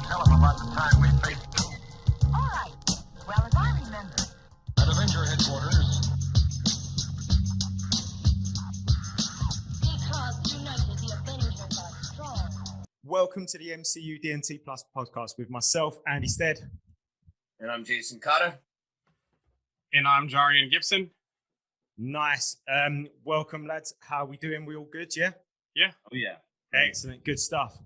Tell him about the time we faced them. All right. Well, as I remember. At Avenger headquarters. Because united, the Avengers are strong. Welcome to the MCU DNT Plus podcast with myself, Andy Stead. And I'm Jason Cotter. And I'm Jarian Gibson. Nice. Welcome, lads. How are we doing? We all good, yeah? Yeah. Oh, yeah. Excellent. Good stuff.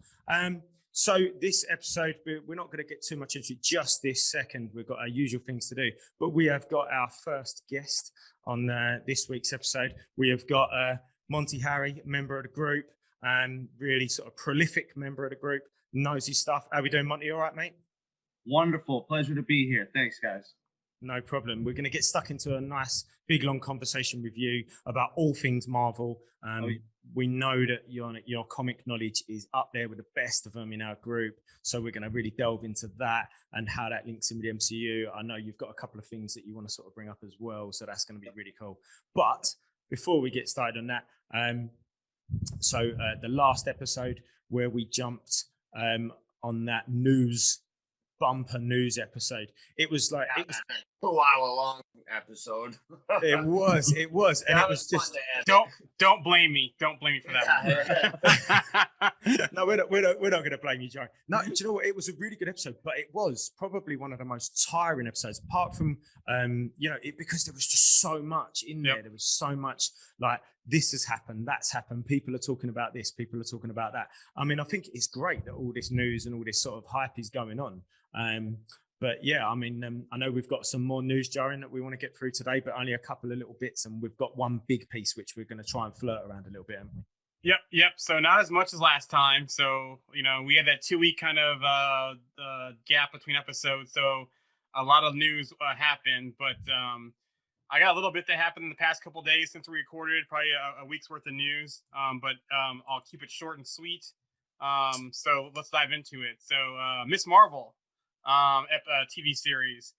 So this episode, we're not going to get too much into it just this second. We've got our usual things to do, but we have got our first guest on this week's episode. We have got Monte Harry, member of the group, and really sort of prolific member of the group, knows his stuff. How are we doing, Monty? All right, mate? Wonderful. Pleasure to be here. Thanks, guys. No problem. We're going to get stuck into a nice, big, long conversation with you about all things Marvel. We know that your comic knowledge is up there with the best of them in our group. So we're going to really delve into that and how that links in with the MCU. I know you've got a couple of things that you want to sort of bring up as well. So that's going to be really cool. But before we get started on that, the last episode where we jumped on that bumper news episode, it was 2-hour-long episode. it was, and it was just Don't blame me. Don't blame me for that one. no, we're not going to blame you, Joe. No, do you know what? It was a really good episode, but it was probably one of the most tiring episodes. Apart from because there was just so much in there. Yep. There was so much like this has happened, that's happened. People are talking about this. People are talking about that. I mean, I think it's great that all this news and all this sort of hype is going on. But yeah, I mean, I know we've got some more news, Jarian, that we want to get through today, but only a couple of little bits, and we've got one big piece which we're going to try and flirt around a little bit, haven't we? Yep. So not as much as last time. So, we had that 2-week kind of gap between episodes. So a lot of news happened, but I got a little bit that happened in the past couple of days since we recorded, probably a week's worth of news. But I'll keep it short and sweet. So let's dive into it. So Miss Marvel, TV series.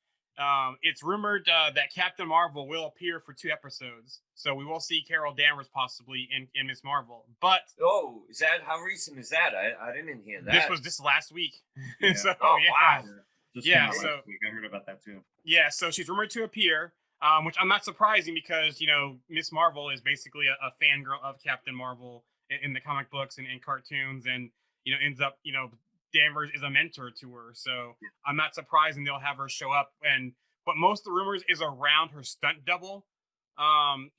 It's rumored that Captain Marvel will appear for 2 episodes, so we will see Carol Danvers possibly in Miss Marvel. But is that how recent is that? I didn't hear that. this was just last week. Yeah. So Wow. Just Yeah, came out so- last week. I heard about that too. Yeah, so she's rumored to appear, which I'm not surprising because Miss Marvel is basically a fangirl of Captain Marvel in the comic books and cartoons, and ends up Danvers is a mentor to her, so I'm not surprised and they'll have her show up. But most of the rumors is around her stunt double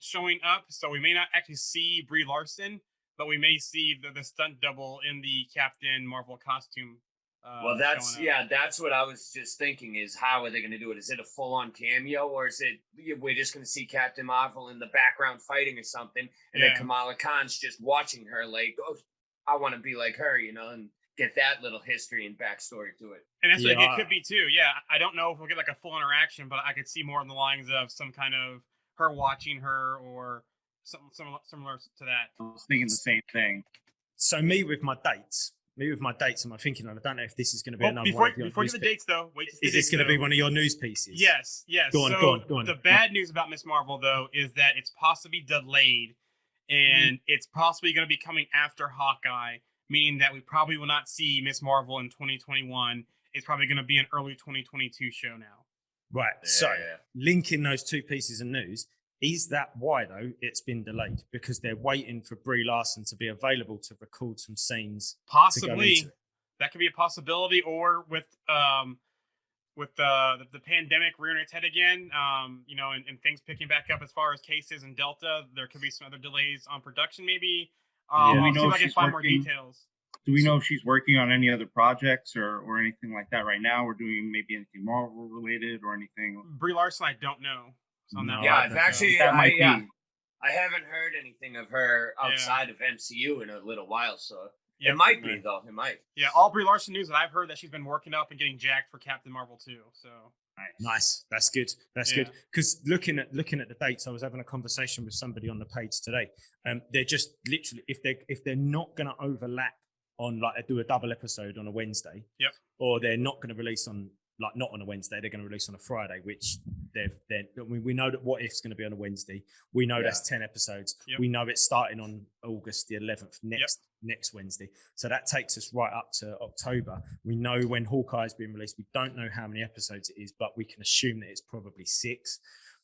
showing up, so we may not actually see Brie Larson, but we may see the stunt double in the Captain Marvel costume. Well, that's what I was just thinking, is how are they going to do it? Is it a full-on cameo, or is it we're just going to see Captain Marvel in the background fighting or something, and then Kamala Khan's just watching her like, oh, I want to be like her, and get that little history and backstory to it. And that's what it could be too. Yeah, I don't know if we'll get like a full interaction, but I could see more on the lines of some kind of her watching her or something similar to that. I was thinking the same thing. So me with my dates and my thinking, and I don't know if this is going to be another Before one of your you news the dates though, wait. Is this going to be one of your news pieces? Yes. Go on. The bad news about Miss Marvel though is that it's possibly delayed, and it's possibly going to be coming after Hawkeye, meaning that we probably will not see Miss Marvel in 2021. It's probably going to be an early 2022 show now. Right. So linking those 2 pieces of news, is that why though it's been delayed? Because they're waiting for Brie Larson to be available to record some scenes. Possibly, that could be a possibility, or with the pandemic rearing its head again, and things picking back up as far as cases in Delta, there could be some other delays on production maybe. Do we I'll see know if I if can she's find more working? details. Do we know if she's working on any other projects or anything like that right now? Or doing maybe anything Marvel related or anything? Brie Larson, I don't know. So on that Yeah, one. I've actually, That might be. I haven't heard anything of her outside of MCU in a little while, so it might be though. It might. Yeah, all Brie Larson news that I've heard that she's been working up and getting jacked for Captain Marvel too. So Nice. That's good. Good. Because looking at the dates, I was having a conversation with somebody on the page today. They're just literally, if they're not going to overlap on do a double episode on a Wednesday, Yep. or they're not going to release on not on a Wednesday, they're going to release on a Friday, which we know that What If's going to be on a Wednesday. We know that's 10 episodes. Yep. We know it's starting on August the 11th, next Wednesday. So that takes us right up to October. We know when Hawkeye's been released. We don't know how many episodes it is, but we can assume that it's probably 6.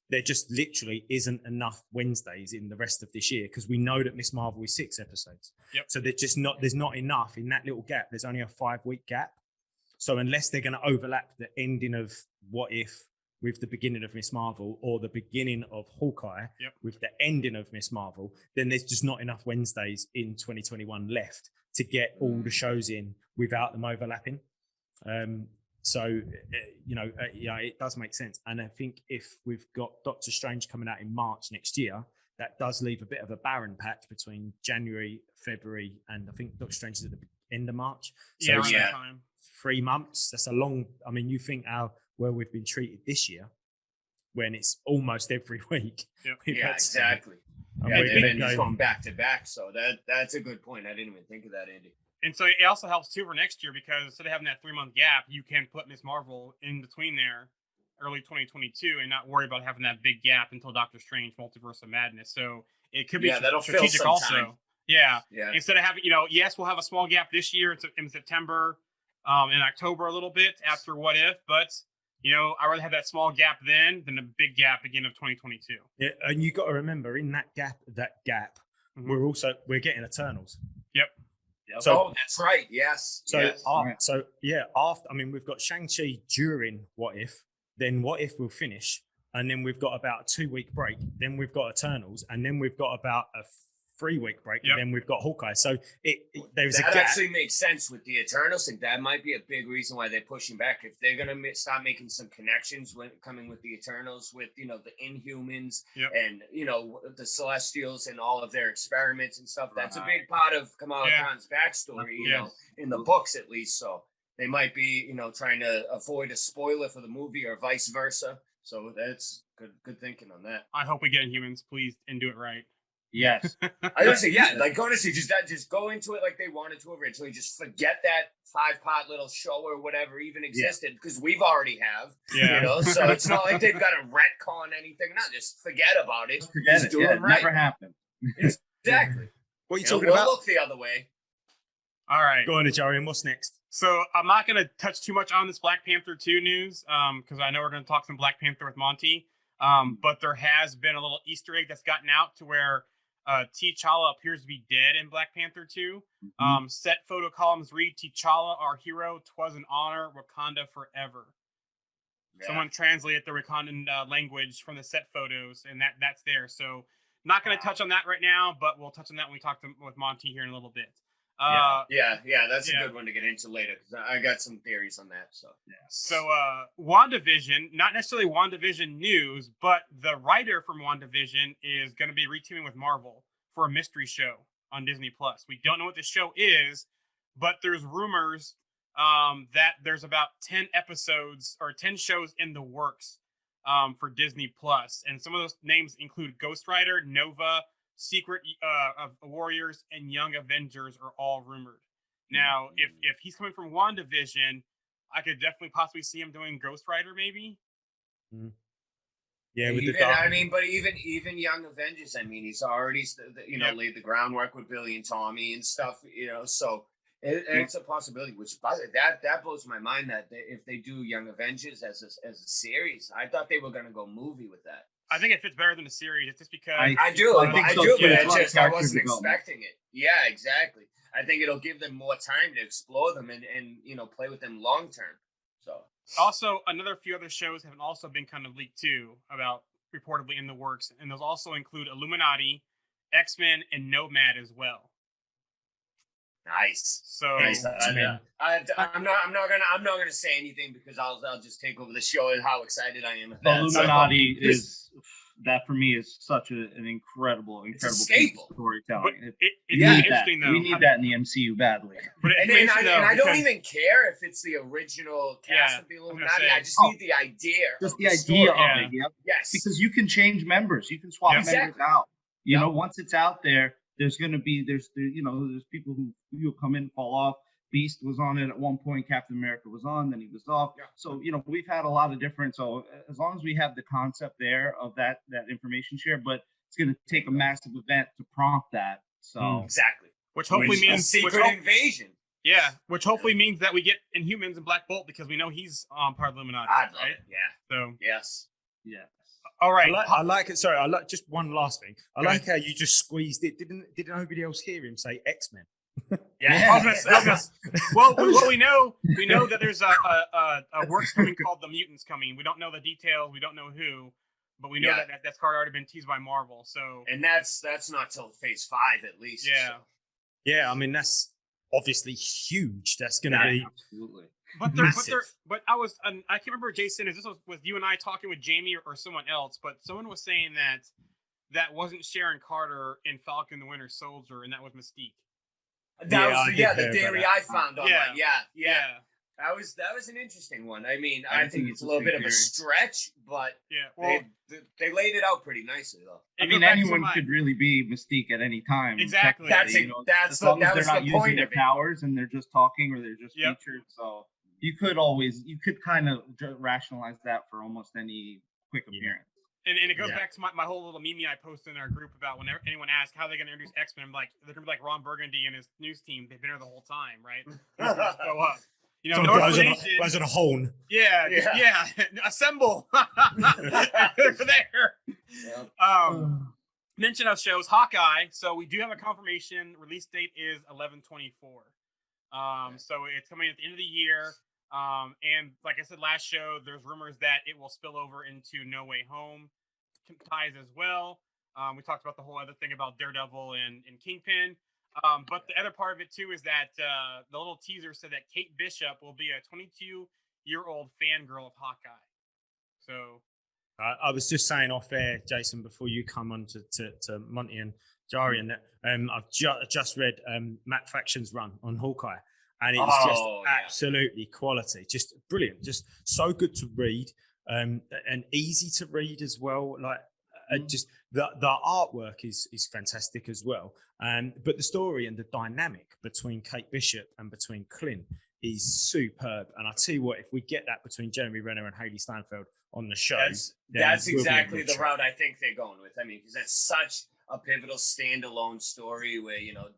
There just literally isn't enough Wednesdays in the rest of this year because we know that Miss Marvel is 6 episodes. Yep. So there's not enough in that little gap. There's only a 5-week gap. So unless they're going to overlap the ending of What If with the beginning of Miss Marvel or the beginning of Hawkeye with the ending of Miss Marvel, then there's just not enough Wednesdays in 2021 left to get all the shows in without them overlapping. It does make sense. And I think if we've got Doctor Strange coming out in March next year, that does leave a bit of a barren patch between January, February, and I think Doctor Strange is at the end of March. So around that time. 3 months. That's a long. I mean, you think how well we've been treated this year, when it's almost every week. Yep. Yeah, exactly. And Yeah, we've they've been been just going back to back. So that's a good point. I didn't even think of that, Andy. And so it also helps too for next year because instead of having that 3-month gap, you can put Miss Marvel in between there, early 2022, and not worry about having that big gap until Doctor Strange Multiverse of Madness. So it could be that'll strategic fill some also. time. Yeah. Yeah. Instead of having, yes, we'll have a small gap this year in September, in October a little bit after What If, but I'd rather have that small gap then than a big gap beginning of 2022. Yeah, and you got to remember in that gap, Mhm. we're getting Eternals. Yep. So, that's right. Yes. After we've got Shang-Chi during What If, then What If will finish, and then we've got about a 2-week break. Then we've got Eternals, and then we've got about a 3-week break. Yep. And then we've got Hawkeye. So there's a that gap. actually makes sense with the Eternals thing. That might be a big reason why they're pushing back. If they're gonna start making some connections when coming with the Eternals, with the Inhumans and the Celestials and all of their experiments and stuff. That's a big part of Kamala Khan's backstory. In the books at least. So they might be trying to avoid a spoiler for the movie or vice versa. So that's good thinking on that. I hope we get Inhumans, please, and do it right. Yes. I would say, honestly, just go into it like they wanted to originally. Just forget that 5-part little show or whatever even existed because we've already have. So it's not like they've got to retcon anything. No, just forget about it. Forget it. Yeah, it never happened. Exactly. What are you talking we'll about? Look the other way. All right. Go on, Jarian. What's next? So I'm not going to touch too much on this Black Panther 2 news because I know we're going to talk some Black Panther with Monty. But there has been a little Easter egg that's gotten out to where T'Challa appears to be dead in Black Panther 2. Set photo columns read, T'Challa, our hero, 'twas an honor, Wakanda forever. Yeah. Someone translated the Wakandan language from the set photos, and that's there. So not going to touch on that right now, but we'll touch on that when we talk with Monty here in a little bit. That's a good one to get into later because I got some theories on that. So WandaVision, not necessarily WandaVision news, but the writer from WandaVision is going to be reteaming with Marvel for a mystery show on Disney Plus. We don't know what the show is, but there's rumors that there's about 10 episodes or 10 shows in the works for Disney Plus, and some of those names include Ghost Rider, Nova, Secret of Warriors, and Young Avengers are all rumored. Now, if he's coming from WandaVision, I could definitely possibly see him doing Ghost Rider, maybe. Yeah, with but even Young Avengers, he's already laid the groundwork with Billy and Tommy and stuff. So it's a possibility. Which that blows my mind that if they do Young Avengers as a series, I thought they were going to go movie with that. I think it fits better than the series. It's just because I do, but I wasn't expecting it. Yeah, exactly. I think it'll give them more time to explore them and play with them long term. So also another few other shows have also been kind of leaked too, about reportedly in the works, and those also include Illuminati, X-Men, and Nomad as well. Nice. So I'm not gonna say anything because I'll just take over the show and how excited I am. Illuminati is that for me is such an incredible piece of storytelling. It's interesting though. We need that in the MCU badly. But I don't even care if it's the original cast of the Illuminati. I just need the idea. Just the idea of it. Yep. Yes. Because you can change members. You can swap members out. Once it's out there, there's going to be there's people who you'll come in, fall off. Beast was on it at one point, Captain America was on, then he was off. Yeah. So, we've had a lot of different. So as long as we have the concept there of that information share, but it's going to take a massive event to prompt that. So Exactly. Which hopefully A means secret invasion. Yeah, which hopefully means that we get Inhumans and Black Bolt because we know he's part of the Illuminati. I'd love right? it. Yeah. So Yes. all right. I like it. Sorry, I like just one last thing. I Go like how you just squeezed it. Did nobody else hear him say X-Men? Yeah. Well, we know that there's a works coming called The Mutants coming. We don't know the details. We don't know who, but we know that's card already been teased by Marvel. So And that's not till phase 5 at least. yeah. So. Yeah, I mean that's obviously huge. That's going to be absolutely. But massive. I can't remember, Jason, if this was with you and I talking with Jamie or someone else, but someone was saying that wasn't Sharon Carter in Falcon the Winter Soldier, and that was Mystique. That I was did hear the theory about I found online. Yeah. That was an interesting one. I mean, I think it's a little bit of a stretch, but Well, they laid it out pretty nicely though. I mean, anyone could really be Mystique at any time. Exactly. That's as long as they're not the using point their of it. powers and they're just talking or they're just Yep. featured. So you could kind of rationalize that for almost any quick appearance. And it goes back to my whole little meme I posted in our group about whenever anyone asks how they're going to introduce X-Men, I'm like, they're going to be like Ron Burgundy and his news team. They've been here the whole time, right? They're going to go up. Blows on a horn. Yeah. Assemble. They're there. Yep. Mention of shows, Hawkeye. So we do have a confirmation. Release date is 11/24. So it's coming at the end of the year. And like I said last show, there's rumors that it will spill over into No Way Home ties as well. We talked about the whole other thing about Daredevil and Kingpin. But the other part of it too is that the little teaser said that Kate Bishop will be a 22-year-old fangirl of Hawkeye. So I was just saying off air, Jason, before you come on to Monty and Jarian, that I've just read Matt Fraction's run on Hawkeye, and it's just absolutely quality, just brilliant, just so good to read, and easy to read as well. Like just the artwork is fantastic as well, but the story and the dynamic between Kate Bishop and between Clint is superb. And I tell you what, if we get that between Jeremy Renner and Haley Steinfeld on the show, that's exactly the route I think they're going with. I mean, because that's such a pivotal standalone story where you don't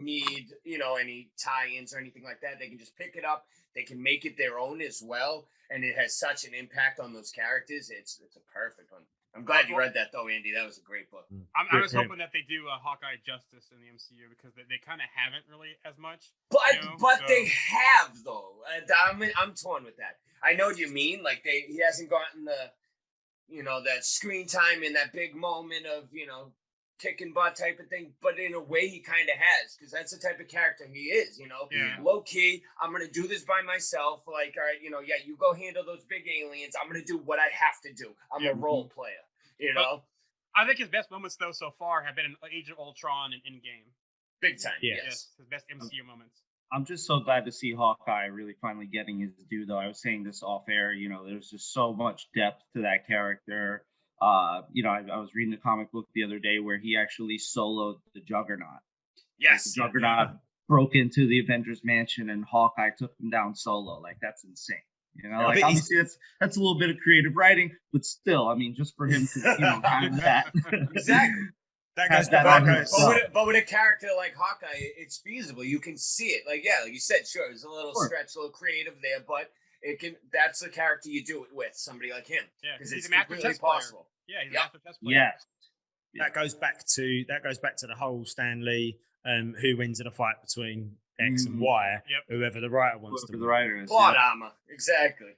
need any tie-ins or anything like that. They can just pick it up. They can make it their own as well, and it has such an impact on those characters. It's a perfect one. I'm glad you read that though, Andy. That was a great book. I was hoping that they do Hawkeye justice in the MCU because they kind of haven't really as much. But they have though. I'm torn with that. I know what you mean. Like he hasn't gotten that screen time in that big moment of kicking butt type of thing. But in a way, he kind of has because that's the type of character he is. Low key. I'm gonna do this by myself. Like, all right, you go handle those big aliens. I'm gonna do what I have to do. I'm a role player. But I think his best moments though so far have been in Age of Ultron and Endgame. Big time. Yes, his best MCU moments. I'm just so glad to see Hawkeye really finally getting his due, though. I was saying this off air, there's just so much depth to that character. I was reading the comic book the other day where he actually soloed the Juggernaut. Yes. Like the Juggernaut broke into the Avengers mansion and Hawkeye took him down solo. Like, that's insane. Obviously that's a little bit of creative writing, but still, I mean, just for him to, have that. Exactly. That goes back. But with a character like Hawkeye, it's feasible. You can see it. Like you said, sure, there's a little stretch, a little creative there, but that's the character you do it with, somebody like him. Yeah, because he's it's a master completely chess player. possible. Yeah, he's a master chess player. Yes. That goes back to the whole Stan Lee, who wins in a fight between X and Y, whoever the writer wants to. The writer is. Plot armor, exactly.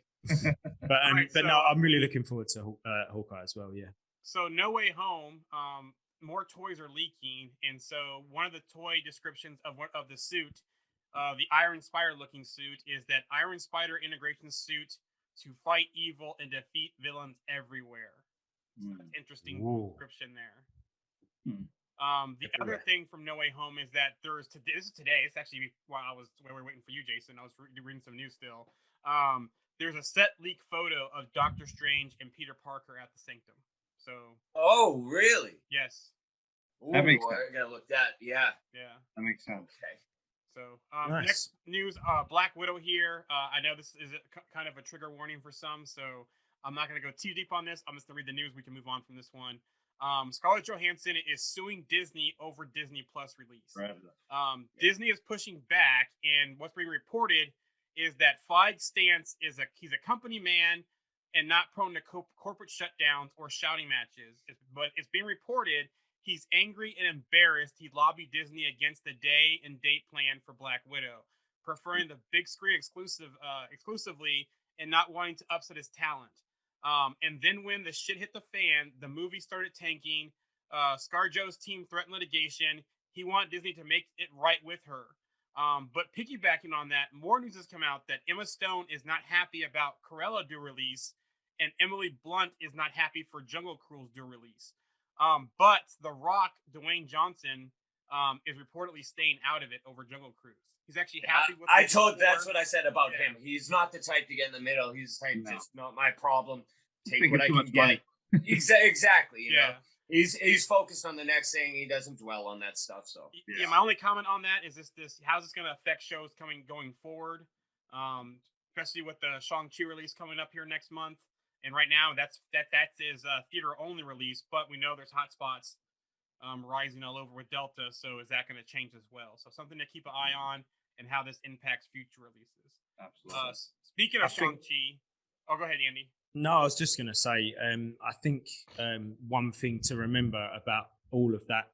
But no, I'm really looking forward to Hawkeye as well. Yeah. So No Way Home, more toys are leaking, and so one of the toy descriptions of the suit, the Iron Spider looking suit, is that Iron Spider integration suit to fight evil and defeat villains everywhere. So that's interesting description there. The other thing from No Way Home is that this is today. It's actually while we were waiting for you, Jason. I was reading some news still. There's a set leak photo of Doctor Strange and Peter Parker at the Sanctum. So. Oh, really? Yes. That makes sense. I gotta look that. Yeah. Yeah. That makes sense. Okay. So Nice. next news, Black Widow here. I know this is kind of a trigger warning for some, so I'm not going to go too deep on this. I'm just going to read the news. We can move on from this one. Scarlett Johansson is suing Disney over Disney Plus release. Right. Disney is pushing back, and what's being reported is that Feige's stance is he's a company man and not prone to corporate shutdowns or shouting matches. But it's being reported he's angry and embarrassed he lobbied Disney against the day and date plan for Black Widow, preferring the big screen exclusively and not wanting to upset his talent. And then when the shit hit the fan, the movie started tanking. ScarJo's team threatened litigation. He wanted Disney to make it right with her. But piggybacking on that, more news has come out that Emma Stone is not happy about Cruella due release, and Emily Blunt is not happy for Jungle Cruel's due release. But The Rock, Dwayne Johnson, is reportedly staying out of it over Jungle Cruise. He's actually happy with it. That's what I said about him. He's not the type to get in the middle. He's the type just not my problem. Take what I can get. Exactly. You know, he's focused on the next thing. He doesn't dwell on that stuff. So yeah, my only comment on that is this: how's this going to affect shows going forward? Especially with the Shang-Chi release coming up here next month. And right now, that's his theater only release, but we know there's hot spots rising all over with Delta. So is that going to change as well? So something to keep an eye on, and how this impacts future releases. Absolutely. Speaking of Shang-Chi, go ahead, Andy. No, I was just going to say, I think one thing to remember about all of that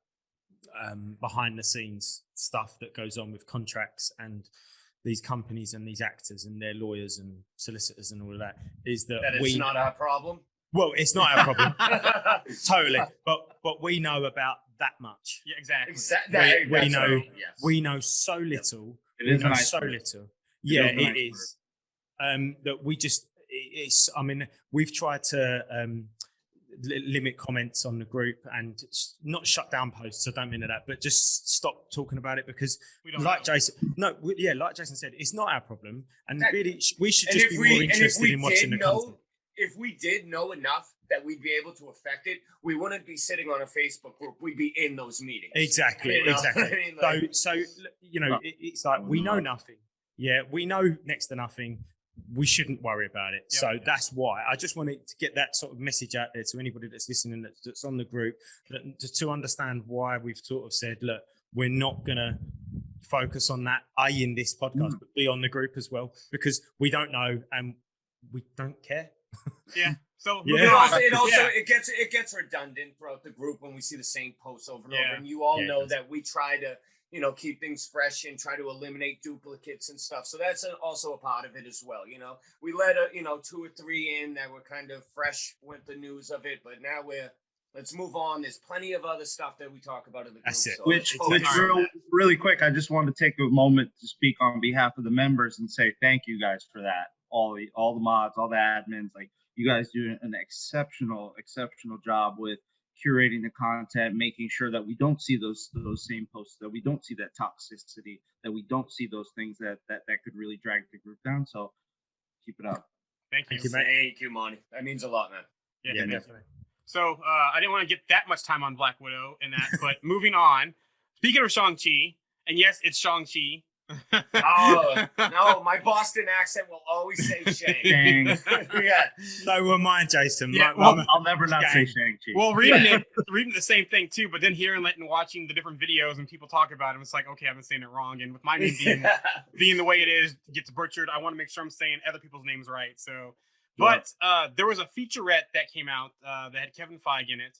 behind the scenes stuff that goes on with contracts and these companies and these actors and their lawyers and solicitors and all of that is that it's not our problem. Well, it's not our problem, totally. But we know about that much. Yeah, exactly. We know so little. Yeah, it is. That we just. It's. I mean, we've tried to limit comments on the group and not shut down posts. I don't mean that, but just stop talking about it because, like Jason said, it's not our problem, and really we should just be more interested in watching the content. If we did know enough that we'd be able to affect it, we wouldn't be sitting on a Facebook group. We'd be in those meetings. Exactly. I mean, so you know, it's like we know nothing. Yeah, we know next to nothing. We shouldn't worry about it. So that's why I just wanted to get that sort of message out there to anybody that's listening, that's on the group, to understand why we've sort of said, look, we're not going to focus on that in this podcast, but be on the group as well, because we don't know and we don't care. Yeah. So it gets redundant throughout the group when we see the same posts over and over. And you all know that we try to, you know, keep things fresh and try to eliminate duplicates and stuff. So that's also a part of it as well. You know, we let 2 or 3 in that were kind of fresh with the news of it, but now let's move on. There's plenty of other stuff that we talk about in the group. That's it. So which really quick, I just wanted to take a moment to speak on behalf of the members and say thank you guys for that. All the mods, all the admins, like you guys do an exceptional job with curating the content, making sure that we don't see those same posts, that we don't see that toxicity, that we don't see those things that could really drag the group down. So keep it up. Thank you, mate. Thank you, Monty. That means a lot, man. Yeah, definitely. So I didn't want to get that much time on Black Widow and that, but moving on. Speaking of Shang-Chi, and yes, it's Shang-Chi. Oh no, my Boston accent will always say Shang. Yeah. So will mine, Jason. Yeah, I'll never not say Shang-Chi. Well, reading the same thing too, but then hearing it and watching the different videos and people talk about it, it's like, okay, I've been saying it wrong. And with my name being the way it is, gets butchered, I want to make sure I'm saying other people's names right. So, but there was a featurette that came out that had Kevin Feige in it.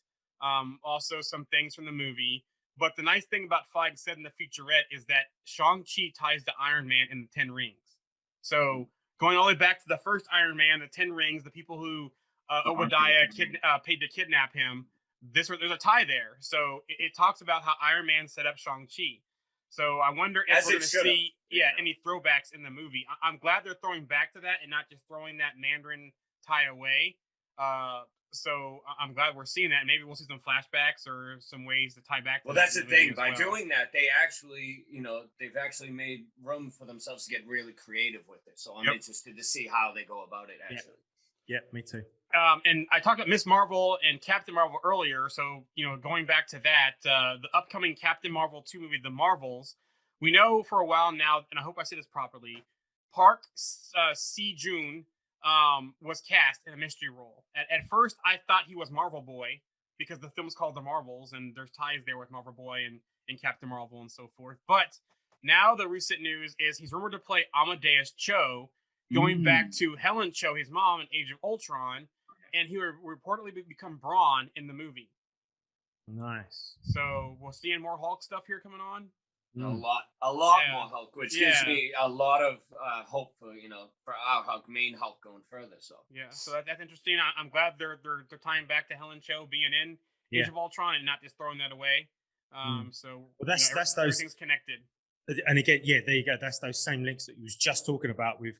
Also some things from the movie. But the nice thing about Feige said in the featurette is that Shang-Chi ties to Iron Man in the 10 rings. So going all the way back to the first Iron Man, the 10 rings, the people who Obadiah paid to kidnap him, there's a tie there. So it talks about how Iron Man set up Shang-Chi. So I wonder if we're going to see any throwbacks in the movie. I'm glad they're throwing back to that and not just throwing that Mandarin tie away. So I'm glad we're seeing that. Maybe we'll see some flashbacks or some ways to tie back. Well, that's the thing. By doing that, they actually, they've actually made room for themselves to get really creative with it. So I'm interested to see how they go about it, actually. Yeah, me too. And I talked about Miss Marvel and Captain Marvel earlier. So, going back to that, the upcoming Captain Marvel 2 movie, The Marvels, we know for a while now, and I hope I say this properly, Park Si-joon was cast in a mystery role. At first, I thought he was Marvel Boy because the film's called The Marvels, and there's ties there with Marvel Boy and Captain Marvel and so forth. But now the recent news is he's rumored to play Amadeus Cho, going back to Helen Cho, his mom, in Age of Ultron, and he would reportedly become Brawn in the movie. Nice. So we're seeing more Hulk stuff here coming on. A lot more Hulk, which gives me a lot of hope for for our Hulk, main Hulk going further. So so that's interesting. I'm glad they're tying back to Helen Cho being in Age of Ultron and not just throwing that away. So that's those, everything's connected. And again, there you go. That's those same links that you was just talking about with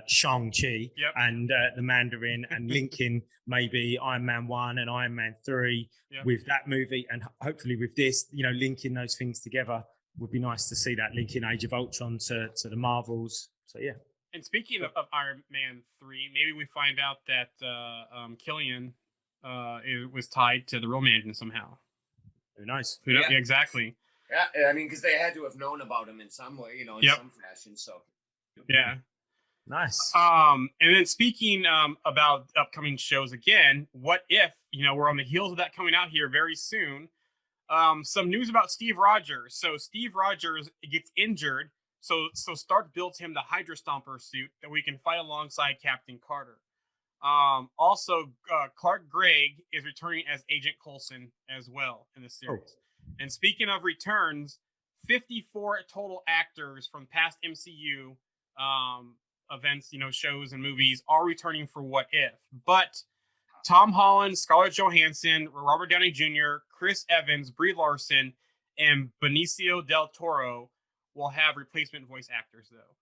Shang-Chi and the Mandarin, and linking maybe Iron Man 1 and Iron Man 3 with that movie, and hopefully with this, linking those things together. Would be nice to see that linking Age of Ultron to the Marvels. So yeah. And speaking of Iron Man 3, maybe we find out that Killian was tied to the real Mandarin somehow. Who knows? Yeah, exactly. Yeah, I mean, because they had to have known about him in some way, in some fashion. So yeah. Nice. And then speaking about upcoming shows again, what if, we're on the heels of that coming out here very soon. Some news about Steve Rogers. So Steve Rogers gets injured. So Stark builds him the Hydra Stomper suit that we can fight alongside Captain Carter. Also, Clark Gregg is returning as Agent Coulson as well in the series. And speaking of returns, 54 total actors from past MCU events, shows and movies are returning for What If. But Tom Holland, Scarlett Johansson, Robert Downey Jr., Chris Evans, Brie Larson, and Benicio del Toro will have replacement voice actors, though.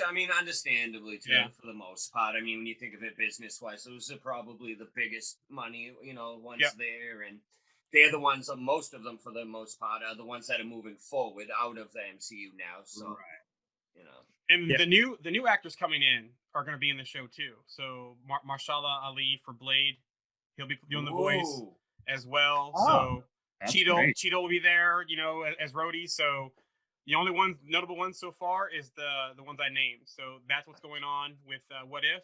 I mean, understandably, too, for the most part. I mean, when you think of it business-wise, those are probably the biggest money, ones there. And they're the ones, most of them, for the most part, are the ones that are moving forward out of the MCU now. So, And the new actors coming in are going to be in the show too. So Marshala Ali for Blade, he'll be doing the voice as well. So Cheeto will be there, as Rhodey. So the only notable ones so far is the ones I named. So that's what's going on with What If.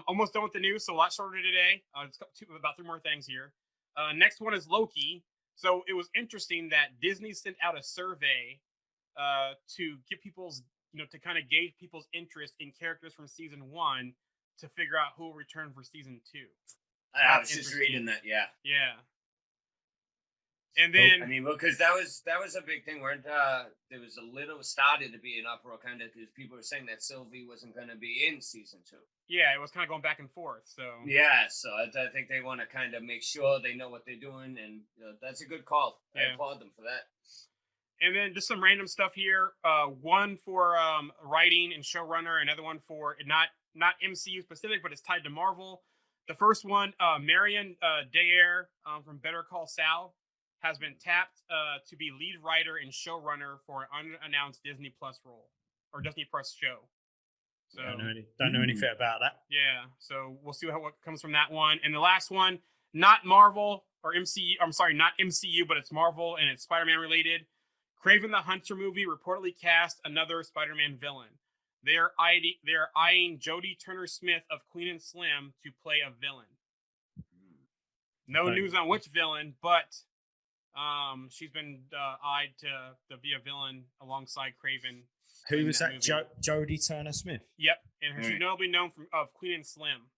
Almost done with the news, so a lot shorter today. It's about 3 more things here. Next one is Loki. So it was interesting that Disney sent out a survey to get people's to kind of gauge people's interest in characters from season 1 to figure out who will return for season 2. So I was just reading that, Yeah. And then I mean, because that was a big thing where there was started to be an uproar kind of because people were saying that Sylvie wasn't going to be in season 2. Yeah, it was kind of going back and forth. So so I think they want to kind of make sure they know what they're doing, and that's a good call. I applaud them for that. And then just some random stuff here. One for writing and showrunner, another one for not MCU specific, but it's tied to Marvel. The first one, Marion Dayer from Better Call Saul has been tapped to be lead writer and showrunner for an unannounced Disney Plus role or Disney Plus show. So don't know anything about that. Yeah, so we'll see what comes from that one. And the last one, not Marvel or MCU. I'm sorry, not MCU, but it's Marvel and it's Spider-Man related. Kraven the Hunter movie reportedly cast another Spider-Man villain. They are eyeing Jodie Turner-Smith of Queen and Slim to play a villain. No news on which villain, but she's been eyed to be a villain alongside Kraven. Who was that? Jodie Turner-Smith. Yep, and she's notably known of Queen and Slim.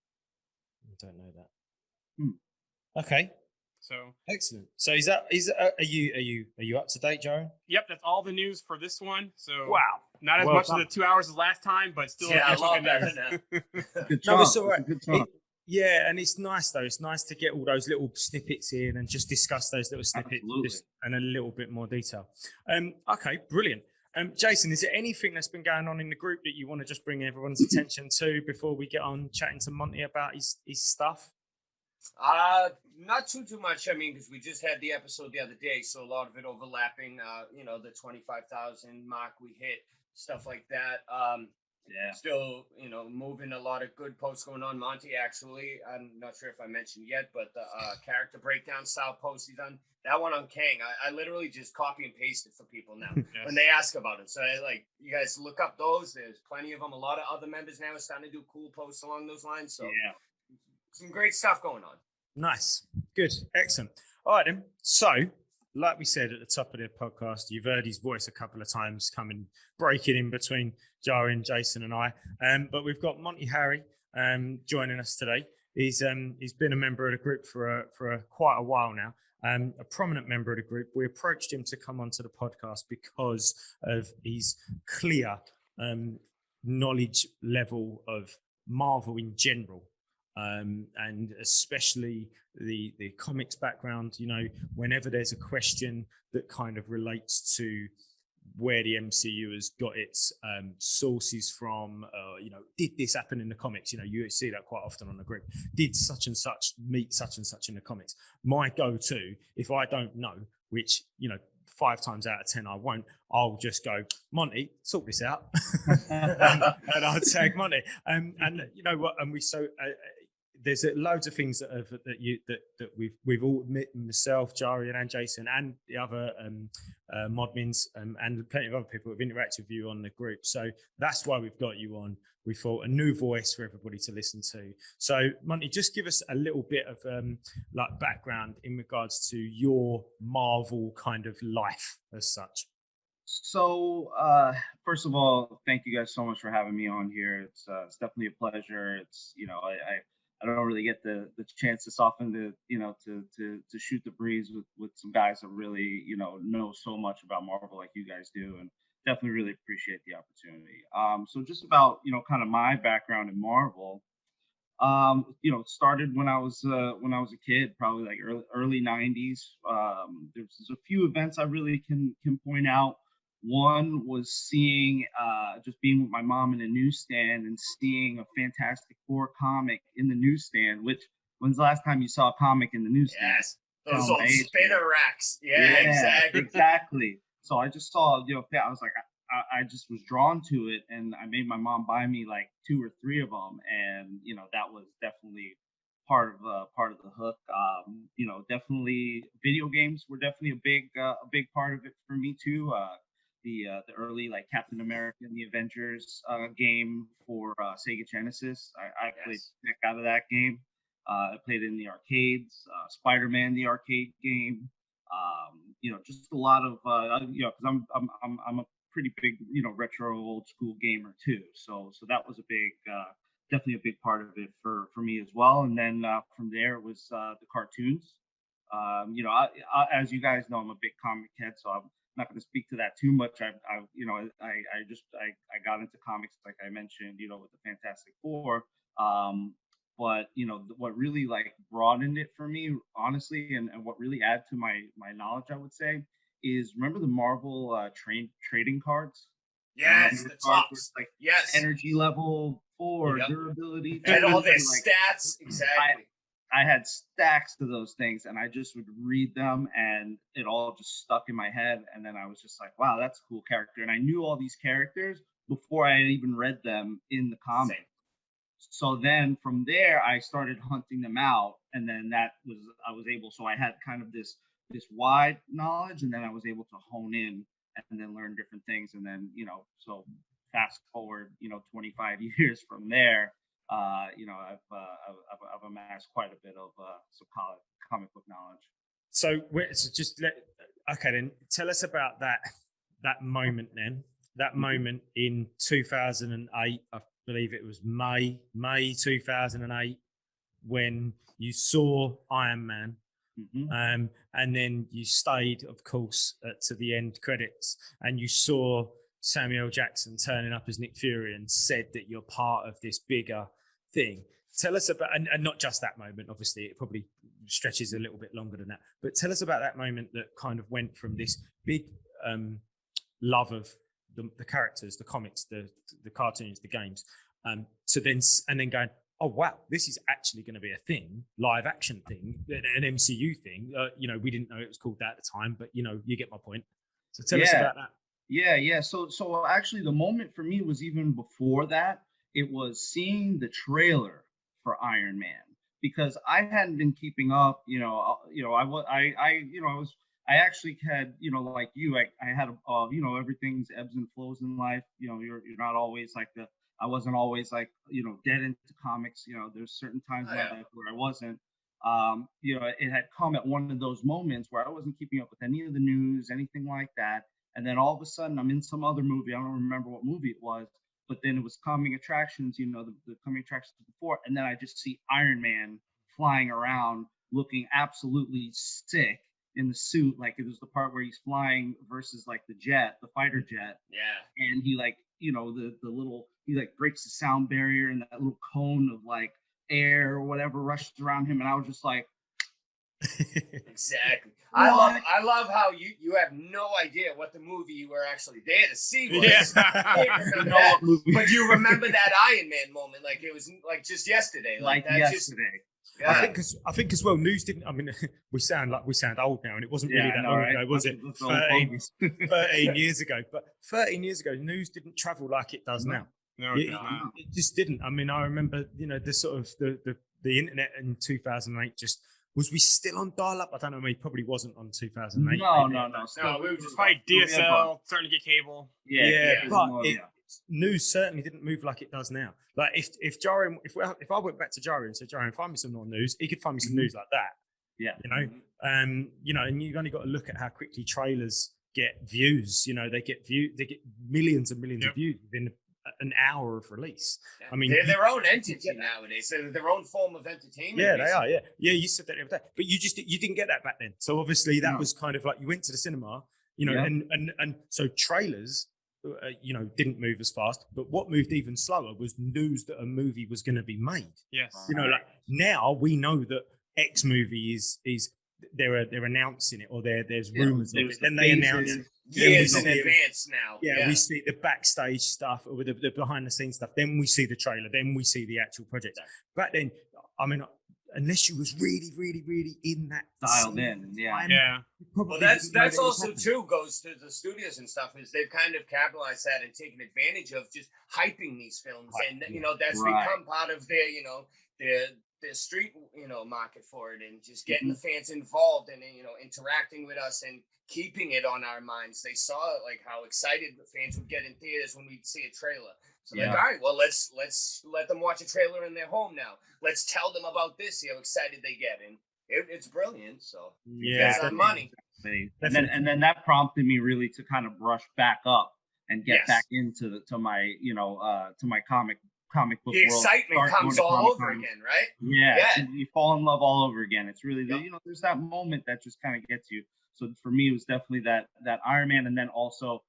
I don't know that. Okay. So excellent. So are you up to date, Joe? Yep, that's all the news for this one. So wow, not as much of the 2 hours as last time, but still. I love that. No, it's all right. Yeah, and it's nice though. It's nice to get all those little snippets in and just discuss those little snippets in a little bit more detail. Okay, brilliant. Jason, is there anything that's been going on in the group that you want to just bring everyone's attention to before we get on chatting to Monte about his stuff? Not too much. I mean, because we just had the episode the other day, so a lot of it overlapping. The 25,000 mark we hit, stuff like that. Yeah. Still, moving a lot of good posts going on. Monty, actually, I'm not sure if I mentioned yet, but the character breakdown style post he's done, that one on Kang, I literally just copy and paste it for people now when they ask about it. So you guys look up those. There's plenty of them. A lot of other members now are starting to do cool posts along those lines. So some great stuff going on. Nice. Good. Excellent. All right, then. So, like we said at the top of the podcast, you've heard his voice a couple of times breaking in between Jari and Jason and I. But we've got Monte Harry joining us today. He's been a member of the group for quite a while now, a prominent member of the group. We approached him to come onto the podcast because of his clear knowledge level of Marvel in general. And especially the comics background, whenever there's a question that kind of relates to where the MCU has got its sources from, did this happen in the comics? You see that quite often on the group. Did such and such meet such and such in the comics? My go-to, if I don't know, which, 5 times out of 10 I won't, I'll just go, Monty, sort this out. and I'll tag Monty. And you know what? And there's loads of things that we've all, myself, Jari, and Jason, and the other modmins, and plenty of other people have interacted with you on the group. So that's why we've got you on. We thought a new voice for everybody to listen to. So Monty, just give us a little bit of background in regards to your Marvel kind of life as such. So, first of all, thank you guys so much for having me on here. It's definitely a pleasure. It's, I don't really get the chance this often to shoot the breeze with some guys that really, know so much about Marvel like you guys do, and definitely really appreciate the opportunity. So just about, kind of my background in Marvel, it started when I was a kid, probably like early 90s. There's a few events I really can point out. One was seeing, just being with my mom in a newsstand and seeing a Fantastic Four comic in the newsstand. When's the last time you saw a comic in the newsstand? Yes, those old spinner racks. Yeah, exactly. Exactly. So I just saw, I was like, I just was drawn to it, and I made my mom buy me like 2 or 3 of them, and that was definitely part of the hook. Definitely video games were definitely a big part of it for me too. The early like Captain America and the Avengers game for Sega Genesis. I played the heck out of that game. I played it in the arcades. Spider-Man, the arcade game. Just a lot of because I'm a pretty big retro old school gamer too. So that was a big definitely a big part of it for me as well. And then from there it was the cartoons. As you guys know, I'm a big comic head, so I'm not going to speak to that too much. I got into comics like I mentioned, with the Fantastic Four. But what really like broadened it for me, honestly, and what really added to my knowledge, I would say, is remember the Marvel trading cards? Yes, the tops. Like yes, energy level 4, durability, and all their stats. Exactly. I had stacks of those things, and I just would read them, and it all just stuck in my head. And then I was just like, wow, that's a cool character. And I knew all these characters before I had even read them in the comic. Same. So then from there, I started hunting them out, and then I was able. So I had kind of this wide knowledge, and then I was able to hone in and then learn different things. And then so fast forward 25 years from there. I've amassed quite a bit of some comic book knowledge. So then tell us about that moment then. That moment in 2008, I believe it was May 2008, when you saw Iron Man, and then you stayed, of course, to the end credits, and you saw Samuel Jackson turning up as Nick Fury and said that you're part of this bigger thing. Tell us about, and not just that moment, obviously, it probably stretches a little bit longer than that, but tell us about that moment that kind of went from this big love of the characters, the comics, the cartoons, the games, to then going, oh wow, this is actually going to be a thing, live action thing, an MCU thing. We didn't know it was called that at the time, but you get my point. So tell us about that. Yeah. So actually, the moment for me was even before that. It was seeing the trailer for Iron Man because I hadn't been keeping up. I was, I was, I actually had, like you, I had, everything's ebbs and flows in life. You're not always like the. I wasn't always like, dead into comics. There's certain times in my life where I wasn't. It had come at one of those moments where I wasn't keeping up with any of the news, anything like that. And then all of a sudden, I'm in some other movie. I don't remember what movie it was, but then it was coming attractions, the coming attractions before. And then I just see Iron Man flying around looking absolutely sick in the suit. Like it was the part where he's flying versus like the fighter jet. Yeah. And he like, he like breaks the sound barrier and that little cone of like air or whatever rushes around him. And I was just like, exactly. I love how you have no idea what the movie you were actually there to see was. Yeah. But you remember that Iron Man moment like it was like just yesterday. Like that yesterday. Yeah. I think as well, news didn't. I mean, we sound old now, and it wasn't really that long ago, was it? 13 years ago. But 13 years ago, news didn't travel like it does now. No, it just didn't. I mean, I remember, the sort of the internet in 2008 just. Was we still on dial-up? I don't know. I mean, probably wasn't on 2008. No. We were just probably DSL, starting to get cable. News certainly didn't move like it does now. Like if I went back to Jari and said, Jari, find me some more news, he could find me some news like that. Yeah. And you've only got to look at how quickly trailers get views. They get millions and millions of views within an hour of release. Yeah. I mean, they're their own entity nowadays. They're their own form of entertainment. Yeah, they are. Yeah. You said that the other day, but you didn't get that back then. So obviously that was kind of like you went to the cinema, and so trailers, didn't move as fast. But what moved even slower was news that a movie was going to be made. Yes. Like now we know that X movie is they're announcing it or there's rumors of it. Then they announce it. Years in advance now. Yeah, we see the backstage stuff or the behind the scenes stuff. Then we see the trailer. Then we see the actual project. Back then, I mean, unless you was really, really, really in that dialed in, Well, that's also too goes to the studios and stuff is they've kind of capitalized that and taken advantage of just hyping these films, and that's become part of their their street market for it, and just getting the fans involved and interacting with us and keeping it on our minds. They saw like how excited the fans would get in theaters when we'd see a trailer. So like, all right, well, let's let them watch a trailer in their home now. Let's tell them about this, see how excited they get. And it's brilliant. So it's on money. And then that prompted me really to kind of brush back up and get back into my comic book the world. Excitement comes all over again, right? Yeah. You fall in love all over again. It's really there's that moment that just kind of gets you. So for me, it was definitely that Iron Man, and then also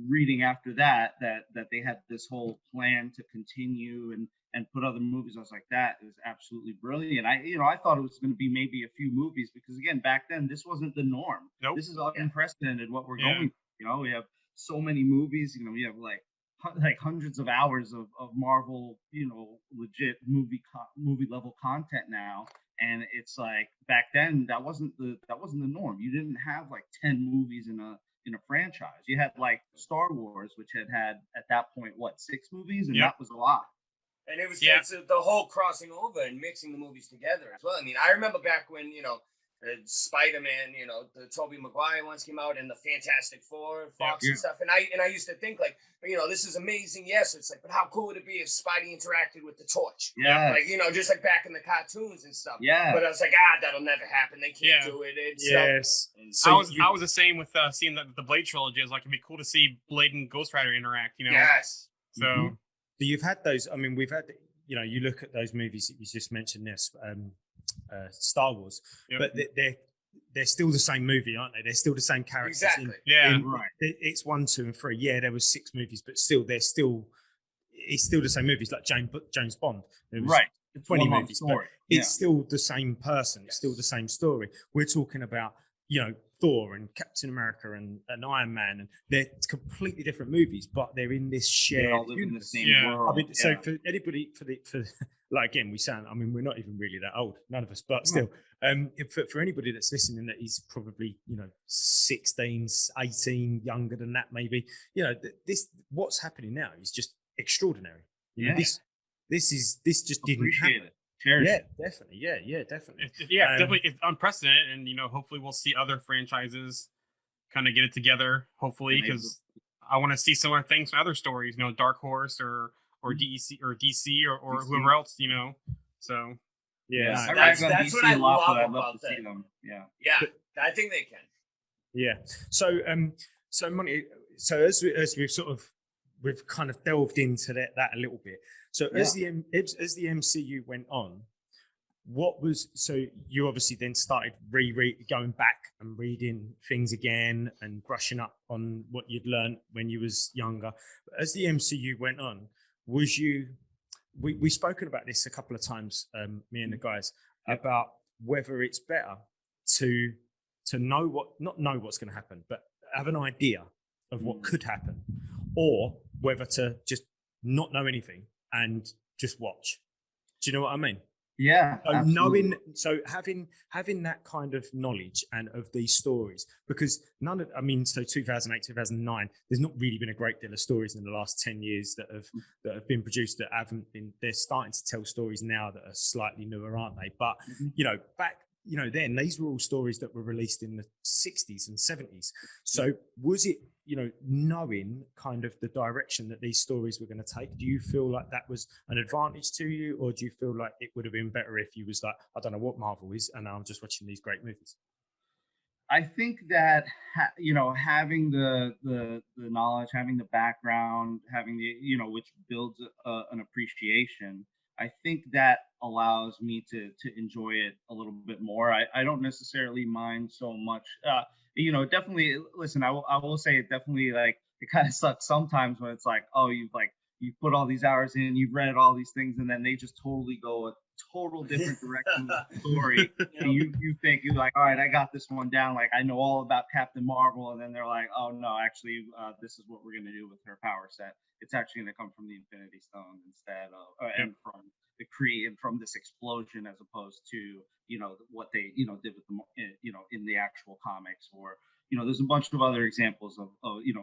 reading after that they had this whole plan to continue and put other movies. I was like, that is absolutely brilliant. I thought it was going to be maybe a few movies because again, back then this wasn't the norm. Nope. This is unprecedented what we're going. We have so many movies. We have like hundreds of hours of Marvel, legit movie level content now. And it's like back then that wasn't the norm. You didn't have like 10 movies in a franchise. You had like Star Wars, which had at that point 6 movies, and that was a lot. And it was it's the whole crossing over and mixing the movies together as well. I mean, I remember back when Spider-Man, the Tobey Maguire ones came out, and the Fantastic Four, Fox and stuff. And I used to think like, this is amazing. Yes, it's like, but how cool would it be if Spidey interacted with the Torch? Yeah, like just like back in the cartoons and stuff. Yeah, but I was like, that'll never happen. They can't do it. So I was the same with seeing the Blade trilogy. It's like it'd be cool to see Blade and Ghost Rider interact. Yes. So you've had those. I mean, we've had. You look at those movies that you just mentioned. This. Star Wars, but they're still the same movie, aren't they? They're still the same characters. Exactly. Right. It's 1, 2, and 3. Yeah, there was 6 movies, but still, it's still the same movies. Like James Bond, there was 20 movies, but it's still the same person. It's still the same story. We're talking about Thor and Captain America and Iron Man, and they're completely different movies, but they're in this They shared all live in the universe. same Yeah. world. I mean, so for anybody, for like, again, we sound, I mean, we're not even really that old, none of us, but still, for anybody that's listening that is probably, 16, 18, younger than that, maybe, this, what's happening now is just extraordinary. You know, this just didn't happen. It. Cherish it. Definitely. Yeah, definitely. Definitely. It's unprecedented. And, hopefully we'll see other franchises kind of get it together, hopefully, because I want to see similar things from other stories, Dark Horse or DC or whoever else, So yeah, that's what I love about see them. Yeah, I think they can. Yeah. So Monty, so as we've kind of delved into that a little bit. So as the MCU went on, so you obviously then started going back and reading things again and brushing up on what you'd learned when you was younger. But as the MCU went on, we've spoken about this a couple of times, me and the guys, about whether it's better to not know what's going to happen, but have an idea of what could happen, or whether to just not know anything and just watch. Do you know what I mean? Yeah. So having that kind of knowledge and of these stories, because so 2008, 2009, there's not really been a great deal of stories in the last 10 years that have been produced that haven't been. They're starting to tell stories now that are slightly newer, aren't they? But back. Then these were all stories that were released in the 60s and 70s. So was it, knowing kind of the direction that these stories were going to take, do you feel like that was an advantage to you, or do you feel like it would have been better if you was like, I don't know what Marvel is, and I'm just watching these great movies? I think that having the knowledge, having the background, having the which builds an appreciation. I think that allows me to enjoy it a little bit more. I don't necessarily mind so much. Definitely. Listen, I will say it definitely, like, it kind of sucks sometimes when it's like, oh, you've put all these hours in, you've read all these things, and then they just totally go a total different direction with the story. And you think, you're like, all right, I got this one down. Like, I know all about Captain Marvel, and then they're like, oh no, actually, this is what we're gonna do with her power set. It's actually gonna come from the Infinity Stone instead of, and from the Kree, and from this explosion, as opposed to what they did with the in the actual comics. Or there's a bunch of other examples of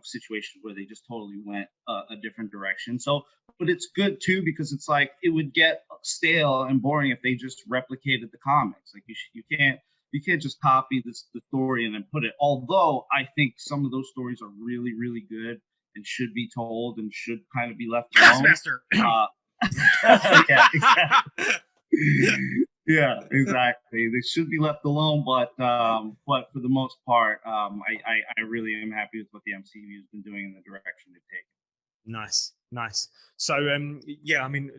situations where they just totally went a different direction. So, but it's good too, because it's like, it would get stale and boring if they just replicated the comics. Like, you can't just copy the story and then put it. Although I think some of those stories are really, really good and should be told and should kind of be left alone. Yeah, exactly. Yeah, exactly. They should be left alone, but for the most part, I really am happy with what the MCU has been doing and the direction they've taken. Nice. So I mean,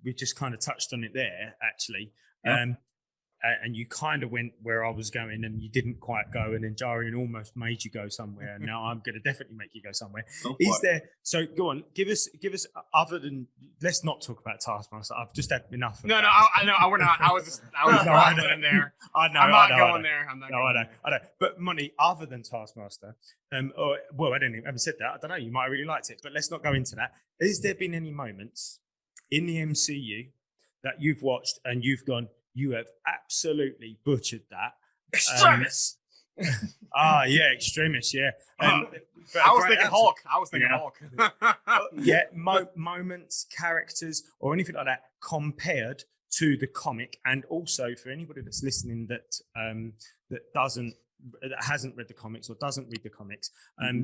we just kind of touched on it there, actually. Yep. And you kind of went where I was going, and you didn't quite go, and then Jarian almost made you go somewhere. And now I'm going to definitely make you go somewhere. So go on, give us other than, let's not talk about Taskmaster. I've just had enough of No, that. no, I know. We're not. I was not in there. I know. I'm not going there. I know. But Money, other than Taskmaster, I haven't said that. I don't know. You might have really liked it, but let's not go into that. Has there been any moments in the MCU that you've watched and you've gone, you have absolutely butchered that? Extremis. Extremis. Yeah. I was thinking Hulk. Moments, characters, or anything like that compared to the comic. And also for anybody that's listening that hasn't read the comics or doesn't read the comics,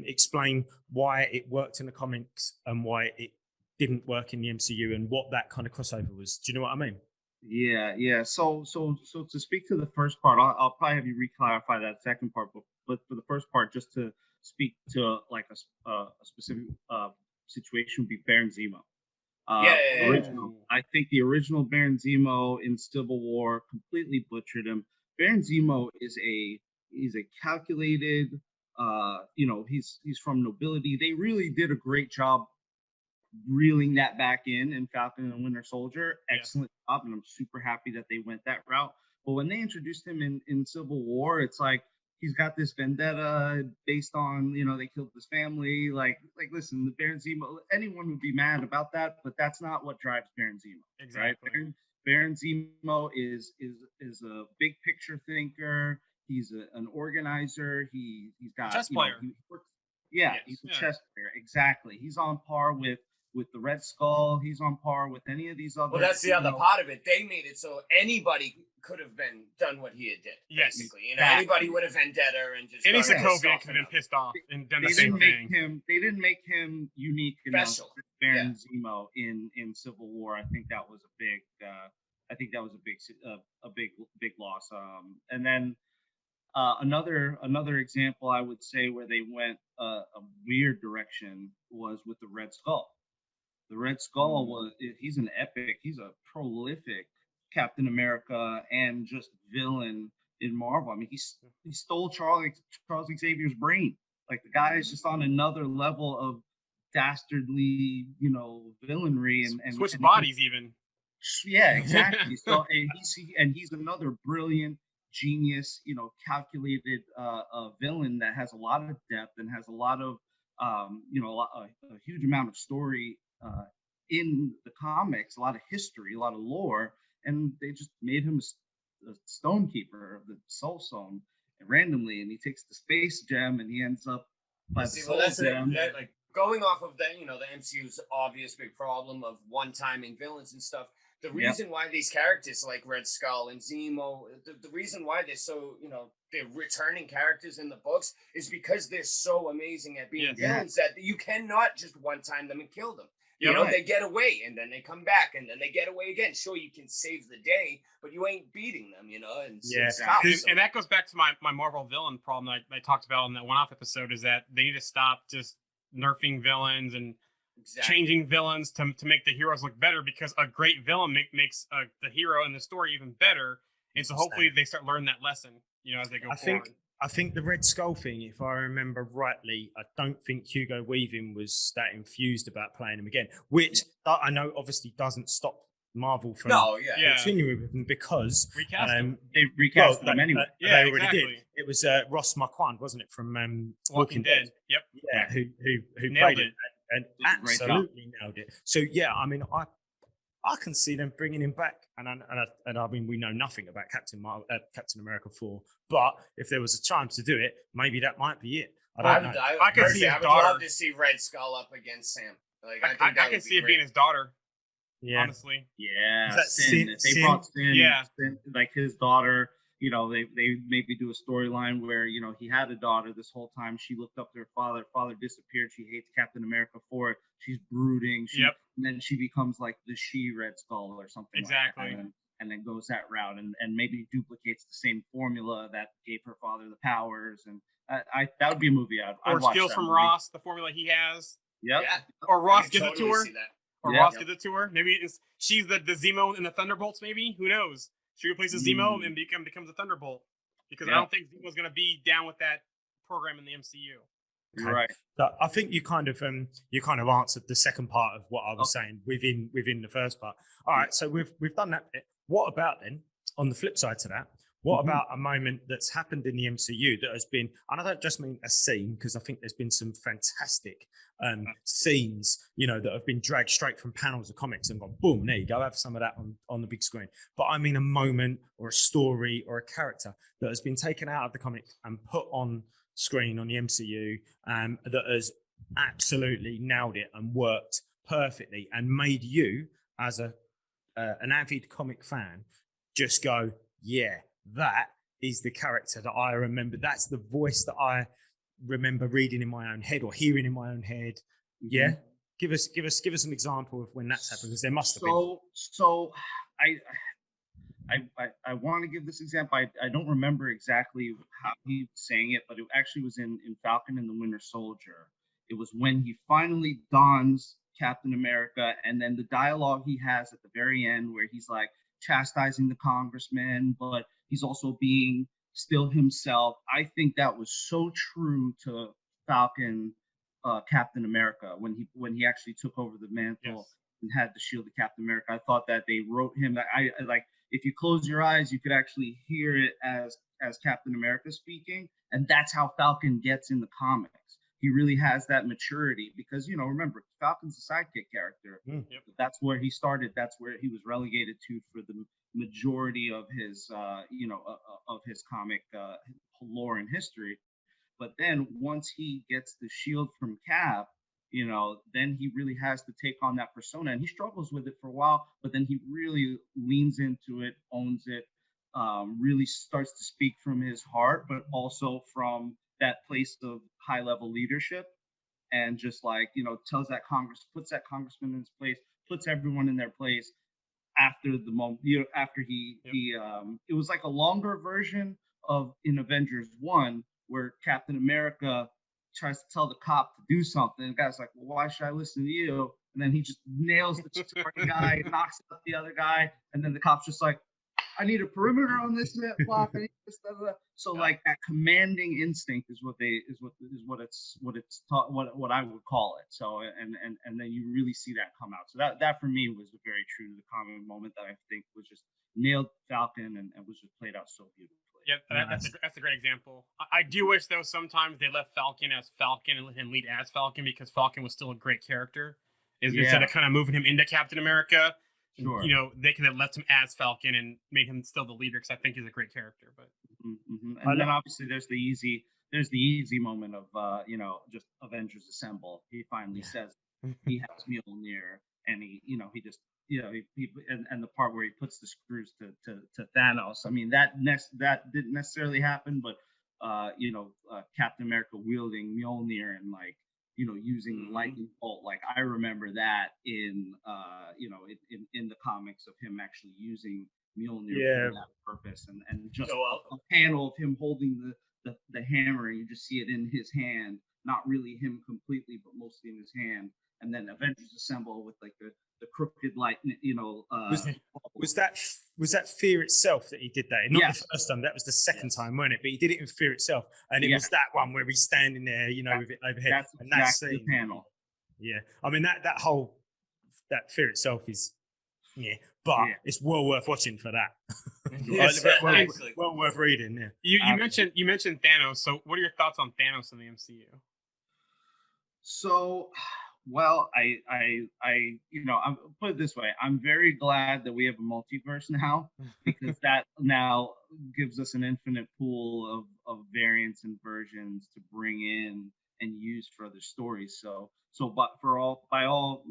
explain why it worked in the comics and why it didn't work in the MCU and what that kind of crossover was. Do you know what I mean? Yeah. So to speak to the first part, I'll probably have you re-clarify that second part, but for the first part, just to speak to like a specific situation, would be Baron Zemo. I think the original Baron Zemo in Civil War completely butchered him. Baron Zemo is a calculated, he's from nobility. They really did a great job reeling that back in Falcon and Winter Soldier. Excellent job, and I'm super happy that they went that route. But when they introduced him in Civil War, it's like he's got this vendetta based on, they killed his family. Like listen, the Baron Zemo, anyone would be mad about that, but that's not what drives Baron Zemo. Exactly. Right? Baron Zemo is a big picture thinker. He's an organizer. He's got chess player. He's a chess player. Exactly. He's on par with the Red Skull. He's on par with any of these other. Well, that's the other part of it. They made it so anybody could have been done what he had did. Yes. Basically, anybody would have vendetta and just. Any Sokovian could have been pissed off and done the same thing. They didn't make him unique enough. Special. Baron Zemo in Civil War. I think that was a big. Big loss. And then another example I would say where they went a weird direction was with the Red Skull. The Red Skull he's an epic. He's a prolific Captain America and just villain in Marvel. I mean, he stole Charles Xavier's brain. Like, the guy is just on another level of dastardly, villainry and switch bodies even. Yeah, exactly. So he's another brilliant, genius, calculated villain that has a lot of depth and has a lot of a huge amount of story in the comics, a lot of history, a lot of lore, and they just made him a stone keeper of the Soul Stone randomly, and he takes the space gem and he ends up by the Soul Gem. Like, going off of the MCU's obvious big problem of one-timing villains and stuff. The reason why these characters like Red Skull and Zemo, the reason why they're so, they're returning characters in the books is because they're so amazing at being villains that you cannot just one-time them and kill them. They get away and then they come back and then they get away again. Sure, you can save the day, but you ain't beating them, and it's tough, and that goes back to my Marvel villain problem that I talked about in that one-off episode, is that they need to stop just nerfing villains and changing villains to make the heroes look better, because a great villain makes the hero and the story even better. And so hopefully they start learning that lesson, as they go forward. I think the Red Skull thing, if I remember rightly, I don't think Hugo Weaving was that enthused about playing him again, which I know obviously doesn't stop Marvel from continuing with him, because they recast them anyway. They already did. It was Ross Marquand, wasn't it, from Walking Dead? Yep. Yeah, who nailed played it and absolutely nailed it. So I mean, I can see them bringing him back, and I mean, we know nothing about Captain America 4, but if there was a chance to do it, maybe that might be it. I don't know. I could see his daughter. I would love to see Red Skull up against Sam. Like, I can see it being his daughter. Yeah. Honestly. Yeah. Sin? They brought Sin. Yeah. Sin, like his daughter. They maybe do a storyline where, he had a daughter this whole time. She looked up to her father. Father disappeared. She hates Captain America for it. She's brooding. And then she becomes like the Red Skull or something. Exactly. Like that, and then goes that route and maybe duplicates the same formula that gave her father the powers. And that would be a movie I'd watch. Or steals from Ross the formula he has. Yep. Yeah. Or Ross gives it to her. Ross gives it to her. Maybe she's the Zemo in the Thunderbolts. Maybe, who knows? She replaces Zemo and becomes a Thunderbolt, because I don't think Zemo's going to be down with that program in the MCU. Okay. Right. So I think you kind of answered the second part of what I was saying within the first part. All right, so we've done that bit. What about then, on the flip side to that? What about a moment that's happened in the MCU that has been, and I don't just mean a scene, because I think there's been some fantastic scenes, that have been dragged straight from panels of comics and gone, boom, there you go, have some of that on the big screen. But I mean a moment or a story or a character that has been taken out of the comic and put on screen on the MCU, that has absolutely nailed it and worked perfectly and made you, as an avid comic fan, just go, yeah, that is the character that I remember. That's the voice that I remember reading in my own head or hearing in my own head. Yeah. Give us an example of when that's happened, because there must have been. So I want to give this example. I don't remember exactly how he was saying it, but it actually was in Falcon and the Winter Soldier. It was when he finally dons Captain America, and then the dialogue he has at the very end where he's like chastising the congressman, but he's also being still himself. I think that was so true to Falcon, Captain America, when he actually took over the mantle and had the shield of Captain America. I thought that they wrote him. if you close your eyes, you could actually hear it as Captain America speaking, and that's how Falcon gets in the comics. He really has that maturity because, remember, Falcon's a sidekick character. That's where he started. That's where he was relegated to for the majority of his, of his comic lore and history. But then once he gets the shield from Cap, then he really has to take on that persona, and he struggles with it for a while. But then he really leans into it, owns it, really starts to speak from his heart, but also from that place of high level leadership, and just tells that puts that congressman in his place, puts everyone in their place after the moment, after he it was like a longer version of in Avengers 1 where Captain America tries to tell the cop to do something. The guy's like, well, why should I listen to you? And then he just nails the Chitauri guy, knocks out the other guy, and then the cop's just like, I need a perimeter on this block. I need this, blah, blah. So like that commanding instinct is what I would call it. So and then you really see that come out. So that for me was very true to the comic moment that I think was just nailed Falcon and was just played out so beautifully. Yeah, that's a great example. I do wish though sometimes they left Falcon as Falcon and let him lead as Falcon, because Falcon was still a great character. Instead of kind of moving him into Captain America. Sure. They could have left him as Falcon and made him still the leader, because I think he's a great character. But and then obviously there's the easy moment of just Avengers Assemble. He finally says he has Mjolnir, and he just and the part where he puts the screws to Thanos. I mean that didn't necessarily happen, but Captain America wielding Mjolnir and using lightning bolt. Like I remember that in the comics of him actually using Mjolnir for that purpose, and just a panel of him holding the hammer, and you just see it in his hand, not really him completely, but mostly in his hand. And then Avengers Assemble with like the crooked lightning, was that Fear itself that he did that? Not the first time, that was the second time, wasn't it? But he did it in Fear itself, and it was that one where he's standing there, with it overhead. That's exactly the panel. Yeah, I mean that Fear itself is, it's well worth watching for that. Well worth reading. Yeah. You mentioned Thanos. So what are your thoughts on Thanos in the MCU? So. Well, I'll put it this way. I'm very glad that we have a multiverse now, because that now gives us an infinite pool of variants and versions to bring in and use for other stories. But for all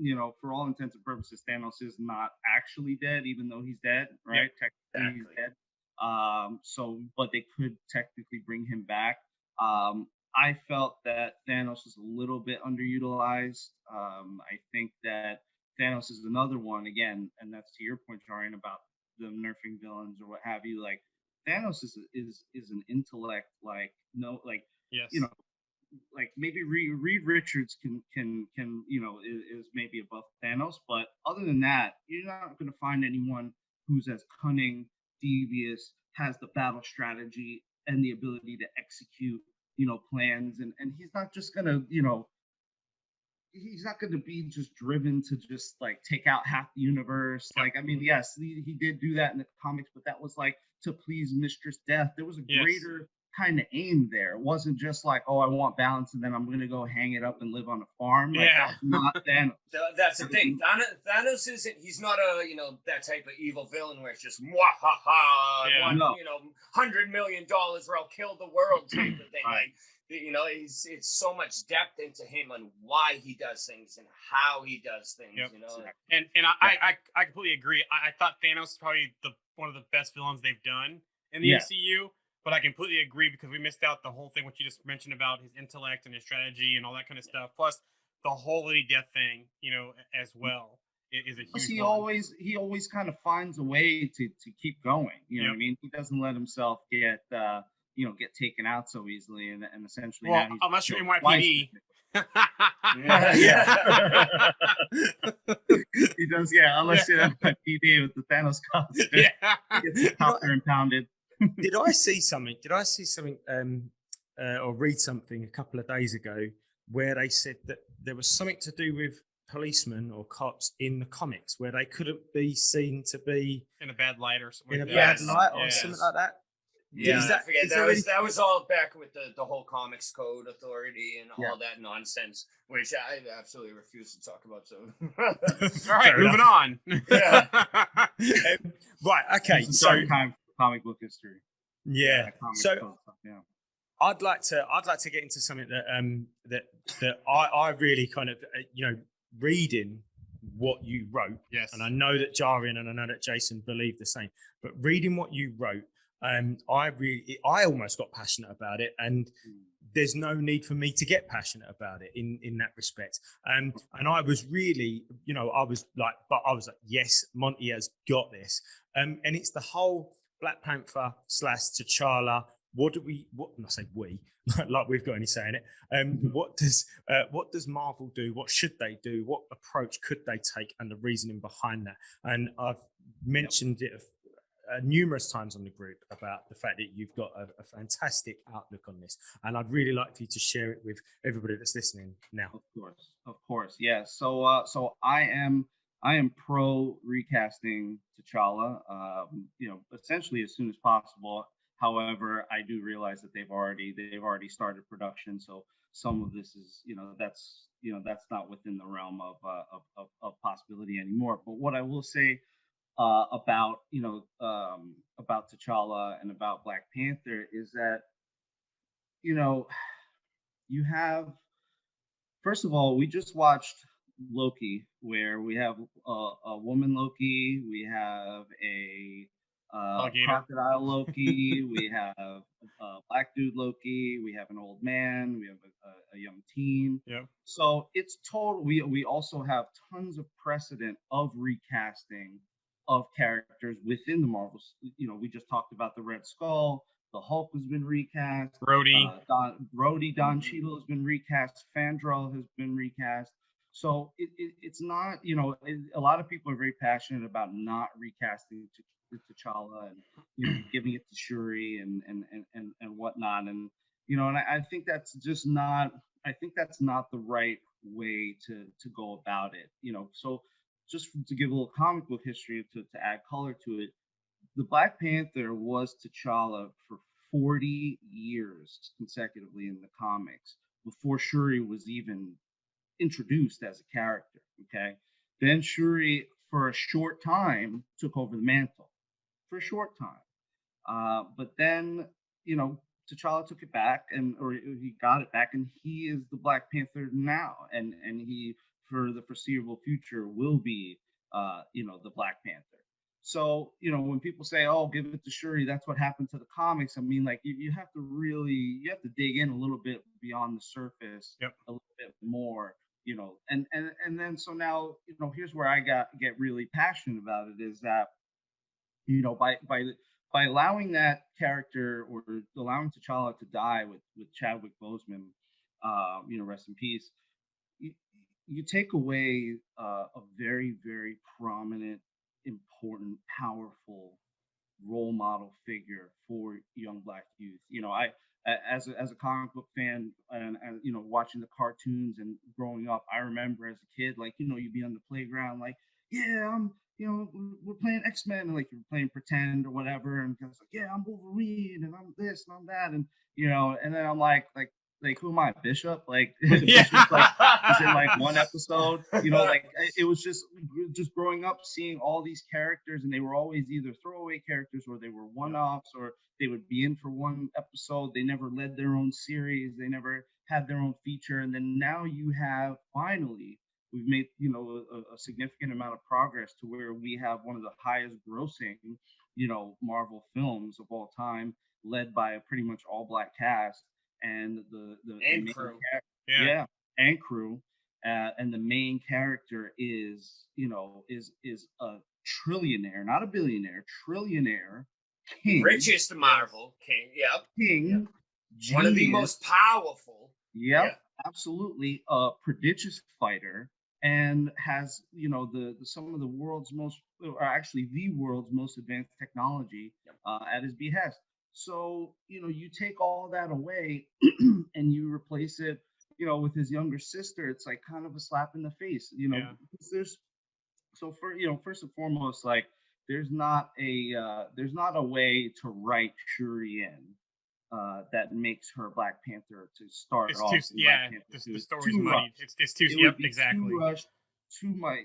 intents and purposes, Thanos is not actually dead, even though he's dead, right? Yep, technically he's dead. But they could technically bring him back. I felt that Thanos is a little bit underutilized. I think that Thanos is another one, again, and that's to your point, Jarian, about the nerfing villains or what have you. Like Thanos is an intellect, maybe Reed Richards can is maybe above Thanos, but other than that, you're not going to find anyone who's as cunning, devious, has the battle strategy and the ability to execute plans, and he's not just gonna he's not gonna be just driven to just like take out half the universe. Like, I mean, yes, he did do that in the comics, but that was like to please Mistress Death. There was a greater kind of aim there. It wasn't just like, oh, I want balance and then I'm gonna go hang it up and live on a farm. Like, that's not Thanos. That's the thing. Thanos isn't. He's not a that type of evil villain where it's just $100 million or I'll kill the world type of thing. Like, it's so much depth into him and why he does things and how he does things. And I completely agree. I thought Thanos is probably one of the best villains they've done in the MCU. But I completely agree, because we missed out the whole thing, what you just mentioned about his intellect and his strategy and all that kind of stuff. Plus the whole Lady Death thing, as well, is a huge. He always kind of finds a way to keep going. You know what I mean? He doesn't let himself get taken out so easily, and essentially. Well, unless you're NYPD. He does. Yeah, unless you're NYPD with the Thanos costume. He gets popped and pounded. Did I see something or read something a couple of days ago where they said that there was something to do with policemen or cops in the comics where they couldn't be seen to be in a bad light or something. in a Yes. bad light or Yes. something like that. Yeah, Is I that- forget. is there That was all back with the whole Comics Code Authority and Yeah. all that nonsense, which I absolutely refuse to talk about. So, All right, Fair moving enough. on. Yeah. Right. Okay. Some So dark time for comic book history. yeah. Comic So book stuff, yeah. I'd like to get into something that I really kind of reading what you wrote. Yes. And I know that Jarian and I know that Jason believe the same, but reading what you wrote, I almost got passionate about it, and there's no need for me to get passionate about it in that respect. And I was really, I was like, yes, Monty has got this. And it's the whole Black Panther / T'Challa. What I say we, like we've got any say in it. What does Marvel do? What should they do? What approach could they take? And the reasoning behind that. And I've mentioned it numerous times on the group about the fact that you've got a fantastic outlook on this, and I'd really like for you to share it with everybody that's listening now. Of course, yeah. So I am pro recasting T'Challa, essentially as soon as possible. However, I do realize that they've already started production, so some of this is, that's not within the realm of possibility anymore. But what I will say about T'Challa and about Black Panther is that you have, first of all, we just watched Loki, where we have a woman Loki, we have a crocodile Loki, we have a black dude Loki, we have an old man, we have a young teen. Yeah. So it's total. We also have tons of precedent of recasting of characters within the Marvels. We just talked about the Red Skull. The Hulk has been recast. Rhodey. Don Cheadle has been recast. Fandral has been recast. So it's not, a lot of people are very passionate about not recasting T'Challa and giving it to Shuri and whatnot. And, and I think that's just not, the right way to go about it. So just to give a little comic book history to add color to it, the Black Panther was T'Challa for 40 years consecutively in the comics before Shuri was even introduced as a character. Okay. Then Shuri, for a short time, took over the mantle. For a short time. But then, T'Challa took it back, or he got it back, and he is the Black Panther now. And he, for the foreseeable future, will be, the Black Panther. So, when people say, oh, give it to Shuri, that's what happened to the comics. I mean, like, you have to dig in a little bit beyond the surface, Yep. a little bit more, and then, so now, here's where I get really passionate about it, is that, by allowing that character, or allowing T'Challa to die with Chadwick Boseman, rest in peace, you take away a very, very prominent, important, powerful role model figure for young Black youth. As a comic book fan, and watching the cartoons and growing up, I remember as a kid, like, you'd be on the playground, like, yeah, we're playing X-Men, and like you're playing pretend or whatever, and it's like, yeah, I'm Wolverine, and I'm this and I'm that, and and then I'm like, who am I, Bishop? Like, Bishop's like, is in like one episode, like, it was just growing up seeing all these characters, and they were always either throwaway characters, or they were one-offs, or they would be in for one episode. They never led their own series. They never had their own feature. And then now you have, finally, we've made, a significant amount of progress to where we have one of the highest grossing, Marvel films of all time, led by a pretty much all Black cast. And the crew. And crew. And the main character is a trillionaire, not a billionaire, trillionaire king. Richest Marvel king. Yep. King. Yep. One of the most powerful. Yep. Absolutely. A prodigious fighter, and has, some of the world's most, or actually the world's most advanced technology at his behest. So, you take all that away and you replace it, with his younger sister, it's like kind of a slap in the face, because there's so for first and foremost, like there's not a way to write Shuri in that makes her Black Panther to start It's off. too, In yeah, Black Panther the 2. story's Too muddied. rushed. It's too, It yep, would be exactly. too rushed,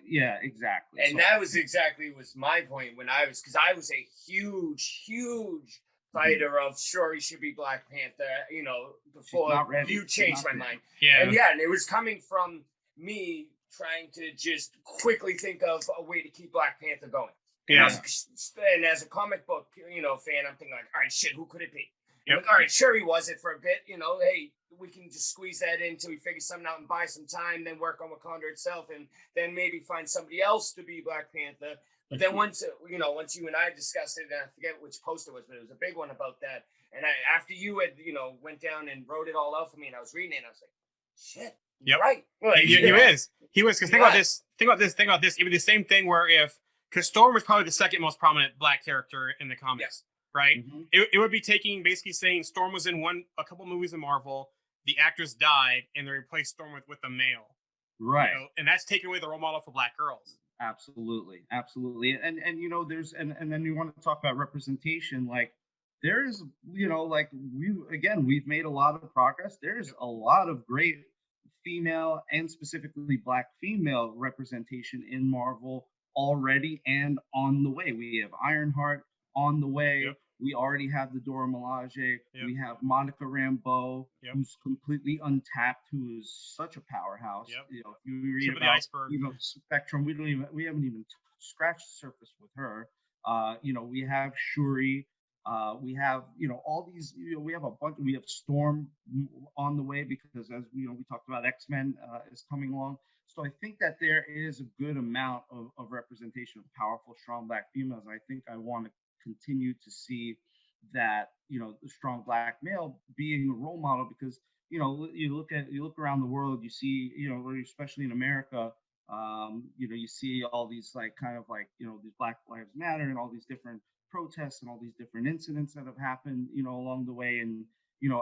yeah, exactly. And So, that was exactly was my point when because I was a huge fighter of Shuri should be Black Panther, before not ready. you She's changed not my ready. mind. Yeah. And it was coming from me trying to just quickly think of a way to keep Black Panther going. Yeah. And as a comic book, fan, I'm thinking like, all right, shit, who could it be? Yep. Like, all right, Shuri was it for a bit, hey, we can just squeeze that in until we figure something out and buy some time, then work on Wakanda itself, and then maybe find somebody else to be Black Panther. But then once you and I discussed it, and I forget which post it was, but it was a big one about that. And after you had, went down and wrote it all out for me, and I was reading it, and I was like, shit, Yep. right. Like, He was, because think about this. It would be the same thing where because Storm was probably the second most prominent Black character in the comics, right? Mhm. It would be basically saying Storm was in a couple movies in Marvel, the actress died, and they replaced Storm with a male. Right. And that's taking away the role model for Black girls. Absolutely. And there's and then you want to talk about representation, like there is, like we've made a lot of progress. There's a lot of great female and specifically Black female representation in Marvel already and on the way. We have Ironheart on the way. Yep. We already have the Dora Milaje. Yep. We have Monica Rambeau, Yep. who's completely untapped, who is such a powerhouse. Yep. If you read Tip of the about iceberg. Spectrum, we haven't even scratched the surface with her. We have Shuri. We have all these. We have a bunch. We have Storm on the way because, as we talked about, X-Men is coming along. So I think that there is a good amount of representation of powerful, strong Black females. I think I want to continue to see that the strong Black male being a role model, because you look around the world, you see especially in America, you see all these these Black Lives Matter and all these different protests and all these different incidents that have happened along the way. And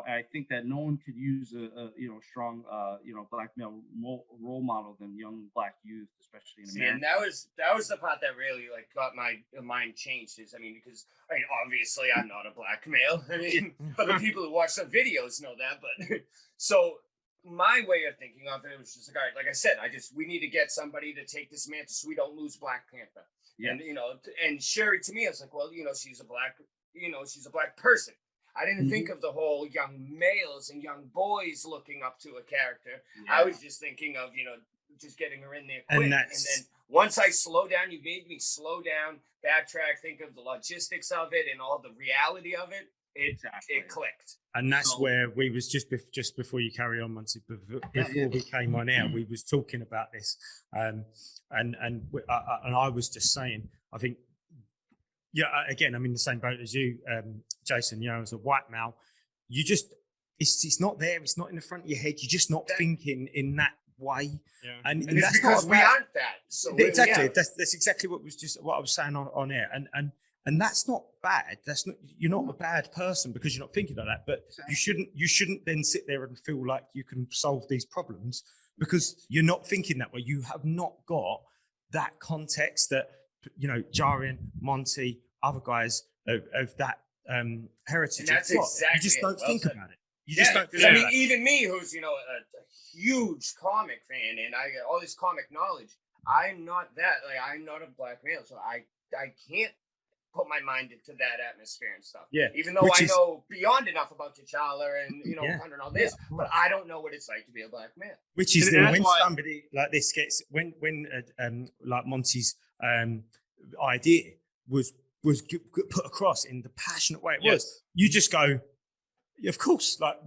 I think that no one could use a strong Black male role model than young Black youth, especially in America. And that was the part that really got my mind changed. Because obviously I'm not a Black male. But the people who watch the videos know that. But so my way of thinking of it was just like, all right, like I said, we need to get somebody to take this mantle so we don't lose Black Panther. Yeah. And and Shuri, to me, I was like, well, she's a Black person. I didn't think of the whole young males and young boys looking up to a character. Yeah. I was just thinking of, just getting her in there quick. And then once I slow down, you made me slow down, backtrack, think of the logistics of it and all the reality of it. It clicked. And that's where we was just before you carry on, Monty, before we came on air, we was talking about this. And I was just saying, I think, again, I'm in the same boat as you, Jason. As a white male, it's not there. It's not in the front of your head. You're just not thinking in that way. Yeah. And it's that's because we aren't that. So exactly. That's exactly what I was saying on air. And that's not bad. That's not, you're not a bad person because you're not thinking like that. But you shouldn't then sit there and feel like you can solve these problems because you're not thinking that way. You have not got that context that Jarian, Monty, other guys of that heritage. And that's exactly you just don't think about it. You just don't. Even me, who's a huge comic fan, and I get all this comic knowledge. I'm not that. Like, I'm not a Black male, so I can't put my mind into that atmosphere and stuff. Yeah. Even though I know beyond enough about T'Challa and and all this, but I don't know what it's like to be a Black man. Which is when somebody like this gets when like Monty's idea was put across in the passionate way it was, you just go, of course, like I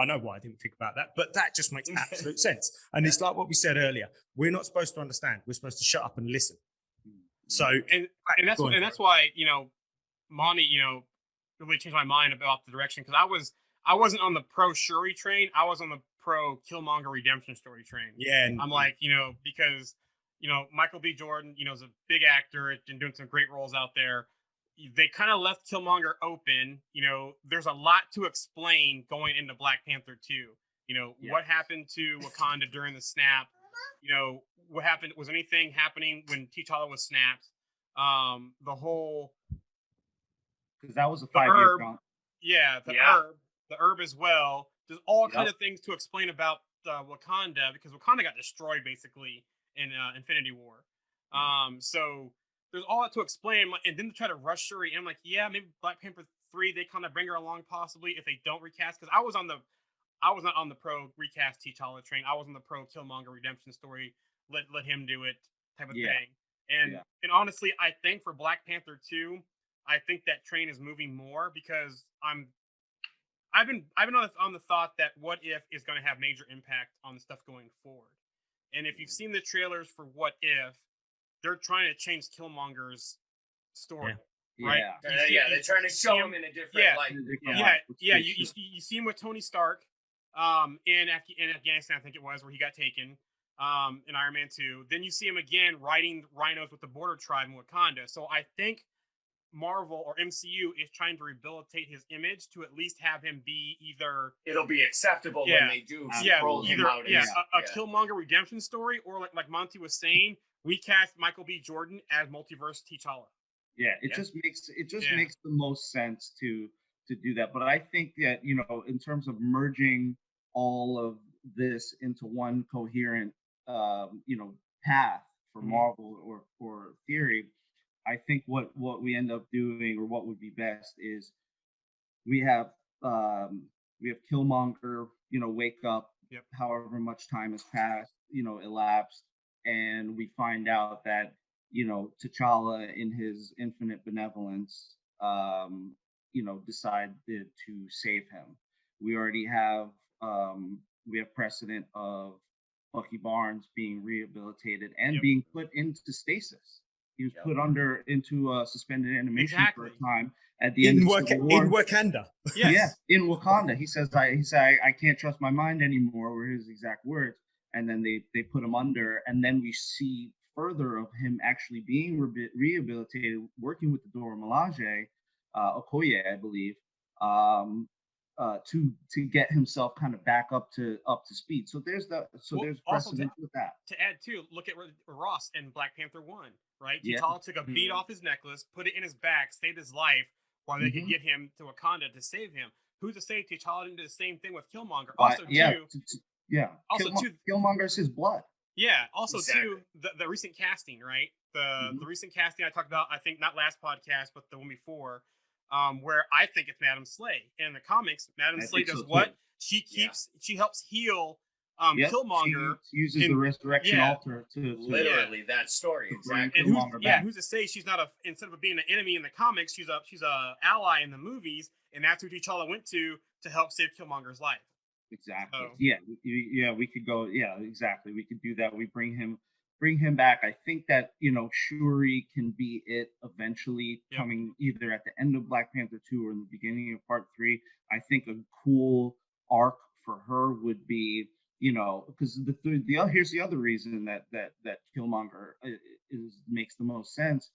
know why I didn't think about that, but that just makes absolute sense. And it's like what we said earlier, we're not supposed to understand, we're supposed to shut up and listen. So and that's why Monty really changed my mind about the direction, because I wasn't on the pro Shuri train, I was on the pro Killmonger redemption story train. Yeah, I'm like because Michael B. Jordan is a big actor and doing some great roles out there. They kind of left Killmonger open. There's a lot to explain going into Black Panther 2. You know, what happened to Wakanda during the snap? You know, what happened? Was anything happening when T'Challa was snapped? The whole because that was a the 5 year herb, count. the herb as well. There's all kind Yep. of things to explain about Wakanda, because Wakanda got destroyed basically in Infinity War. So there's all that to explain, and then to try to rush Shuri in, I'm like, yeah, maybe Black Panther 3 they kind of bring her along possibly if they don't recast, because I was not on the pro recast T'Challa train. I was on the pro Killmonger redemption story. Let him do it type of thing. And honestly, I think for Black Panther 2, I think that train is moving more, because I've been on the thought that What If is going to have major impact on the stuff going forward. And if you've seen the trailers for What If, they're trying to change Killmonger's story. Right? They're trying to show him in a different light. You see him with Tony Stark, in Afghanistan, I think it was, where he got taken, in Iron Man 2. Then you see him again riding rhinos with the border tribe in Wakanda. So I think Marvel or MCU is trying to rehabilitate his image to at least have him be either it'll be acceptable when they do roll him out. A Killmonger redemption story, or like Monty was saying, recast Michael B. Jordan as multiverse T'Challa. Yeah, it just makes the most sense to do that. But I think that, you know, in terms of merging all of this into one coherent path for Marvel or theory, I think what we end up doing, or what would be best, is we have Killmonger, you know, wake up, however much time has passed, you know, elapsed, and we find out that, you know, T'Challa, in his infinite benevolence, decided to save him. We already have precedent of Bucky Barnes being rehabilitated and being put into stasis. He was put into suspended animation for a time at the end of Civil War. In Wakanda. Yes. Yeah, in Wakanda. He says, I can't trust my mind anymore, were his exact words. And then they put him under, and then we see further of him actually being rehabilitated, working with the Dora Milaje, Okoye, I believe, to get himself kind of back up to speed. So there's precedent with that. To add too, look at Ross in Black Panther 1, right? T'Challa took a bead off his necklace, put it in his back, saved his life while they could get him to Wakanda to save him. Who's to say T'Challa didn't do the same thing with Killmonger? Also, Killmonger's his blood. Yeah. Also, too, the recent casting, right? The recent casting I talked about, I think not last podcast, but the one before, where I think it's Madame Slay. In the comics, Madame Slay does what? She helps heal Killmonger. She uses the resurrection altar to literally that story. Exactly. And who's to say she's not instead of being an enemy in the comics, she's a ally in the movies, and that's who T'Challa went to help save Killmonger's life. Exactly. So. We could go. Yeah, exactly. We could do that. We bring him back. I think that, you know, Shuri can be it eventually, coming either at the end of Black Panther 2 or in the beginning of Part 3. I think a cool arc for her would be, you know, because here's the other reason that Killmonger makes the most sense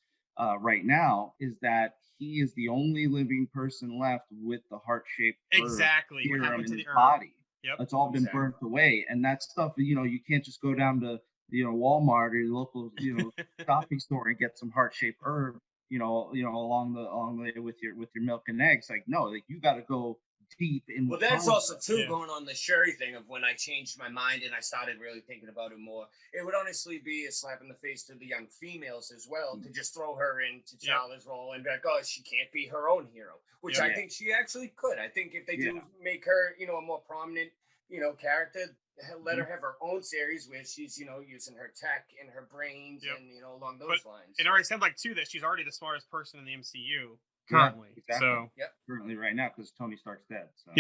right now, is that he is the only living person left with the heart-shaped exactly what happened to the body. Yep. It's all been burnt away, and that stuff, you know, you can't just go down to, you know, Walmart or your local, you know, shopping store and get some heart-shaped herb, you know, along the way with your milk and eggs. Like, no, like, you got to go deep in. Well, that's also too going on the Shuri thing of when I changed my mind and I started really thinking about it more. It would honestly be a slap in the face to the young females as well, to just throw her into T'Challa's role and be like, oh, she can't be her own hero, which I think she actually could. I think if they do make her, you know, a more prominent, you know, character, let her have her own series where she's, you know, using her tech and her brains and, you know, along those lines. It already sounds like too that she's already the smartest person in the MCU currently. Exactly. So currently right now, because Tony Stark's dead. So.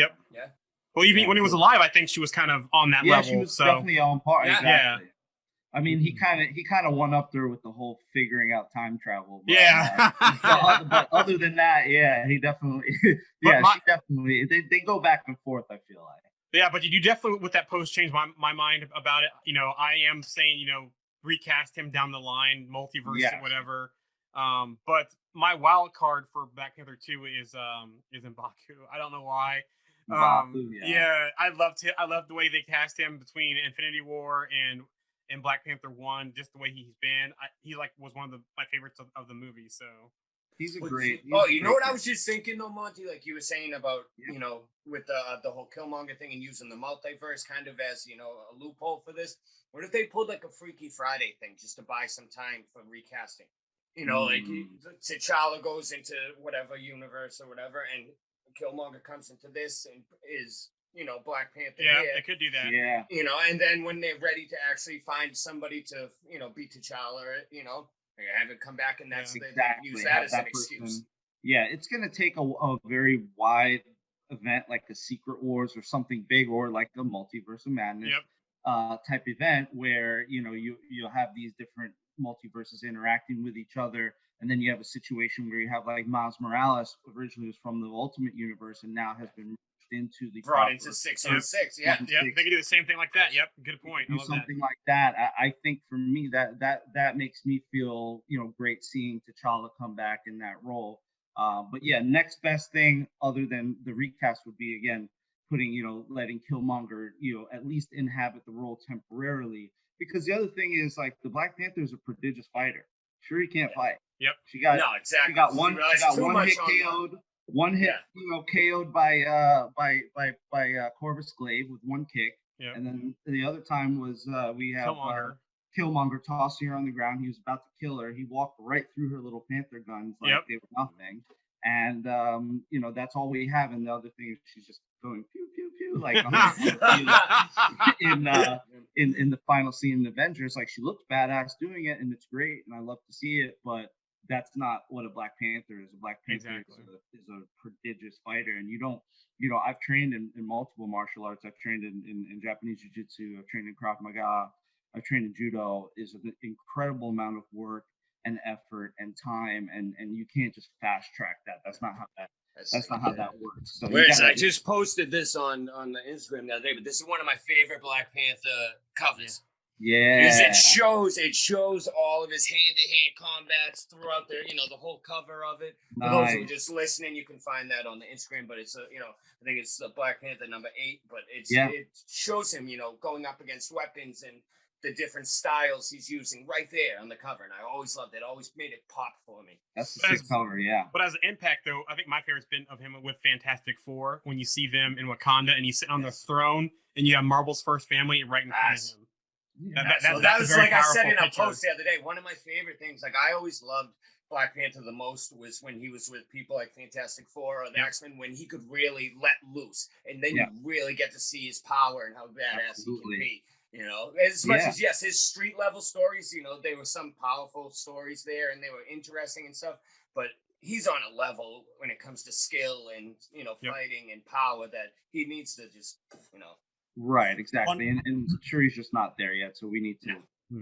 Well, even when he was alive, I think she was kind of on that level. She was definitely on par. Yeah. Exactly. I mean, he kind of won up there with the whole figuring out time travel. But, but other than that, he definitely. She definitely. They go back and forth, I feel like. Yeah, but you definitely, with that post, changed my mind about it. You know, I am saying, you know, recast him down the line, multiverse or whatever. But my wild card for Black Panther 2 is M'Baku. I don't know why. Yeah, I loved the way they cast him between Infinity War and Black Panther 1. Just the way he's been, he like was one of my favorites of the movie. So he's a But- great. you know what I was just thinking though, Monty? Like you were saying about with the whole Killmonger thing and using the multiverse kind of as a loophole for this. What if they pulled like a Freaky Friday thing just to buy some time for recasting? Like T'Challa goes into whatever universe or whatever, and Killmonger comes into this and is Black Panther. yeah, here. they could do that. Yeah. And then when they're ready to actually find somebody to be T'Challa, they have it come back, and that's they use that as an excuse. Yeah, it's gonna take a very wide event like the Secret Wars or something big, or like the Multiverse of Madness type event where you'll have these different multiverses interacting with each other, and then you have a situation where you have like Miles Morales originally was from the Ultimate Universe and now has been into the brought into 616. Yeah, they could do the same thing like that. Yep, good point. Do something like that. I think for me that makes me feel great seeing T'Challa come back in that role. But yeah, next best thing other than the recast would be again putting letting Killmonger at least inhabit the role temporarily, because the other thing is like the Black Panther is a prodigious fighter. Sure, he can't fight. Yep. She got one hit KO'd. One hit, KO'd by Corvus Glaive with one kick, and then the other time was we have Killmonger tossing her on the ground. He was about to kill her. He walked right through her little Panther guns like they were nothing, and that's all we have. And the other thing is she's just going pew pew pew like in the final scene in Avengers. Like she looks badass doing it, and it's great, and I love to see it, but that's not what a Black Panther is. A Black Panther is a prodigious fighter, and I've trained in multiple martial arts. I've trained in Japanese Jiu-Jitsu. I've trained in Krav Maga. I've trained in Judo. Is an incredible amount of work and effort and time, and you can't just fast track that. That's not how that works. So I just posted this on the Instagram the other day, but this is one of my favorite Black Panther covers. Yeah. Because it shows all of his hand-to-hand combats throughout the whole cover of it. For those who are just listening, you can find that on the Instagram, but it's I think it's Black Panther number 8, but it shows him, going up against weapons and the different styles he's using right there on the cover, and I always loved it. Always made it pop for me. That's the sick cover, yeah. But as an impact, though, I think my favorite's been of him with Fantastic Four, when you see them in Wakanda and he's sitting on the throne, and you have Marvel's first family right in front of him. That was like I said in a post the other day. One of my favorite things, like I always loved Black Panther the most, was when he was with people like Fantastic Four or the X-Men, when he could really let loose, and then you really get to see his power and how badass he can be. As much as his street level stories, there were some powerful stories there and they were interesting and stuff, but he's on a level when it comes to skill and fighting and power that he needs to just Right, exactly. And Shuri's just not there yet, so we need to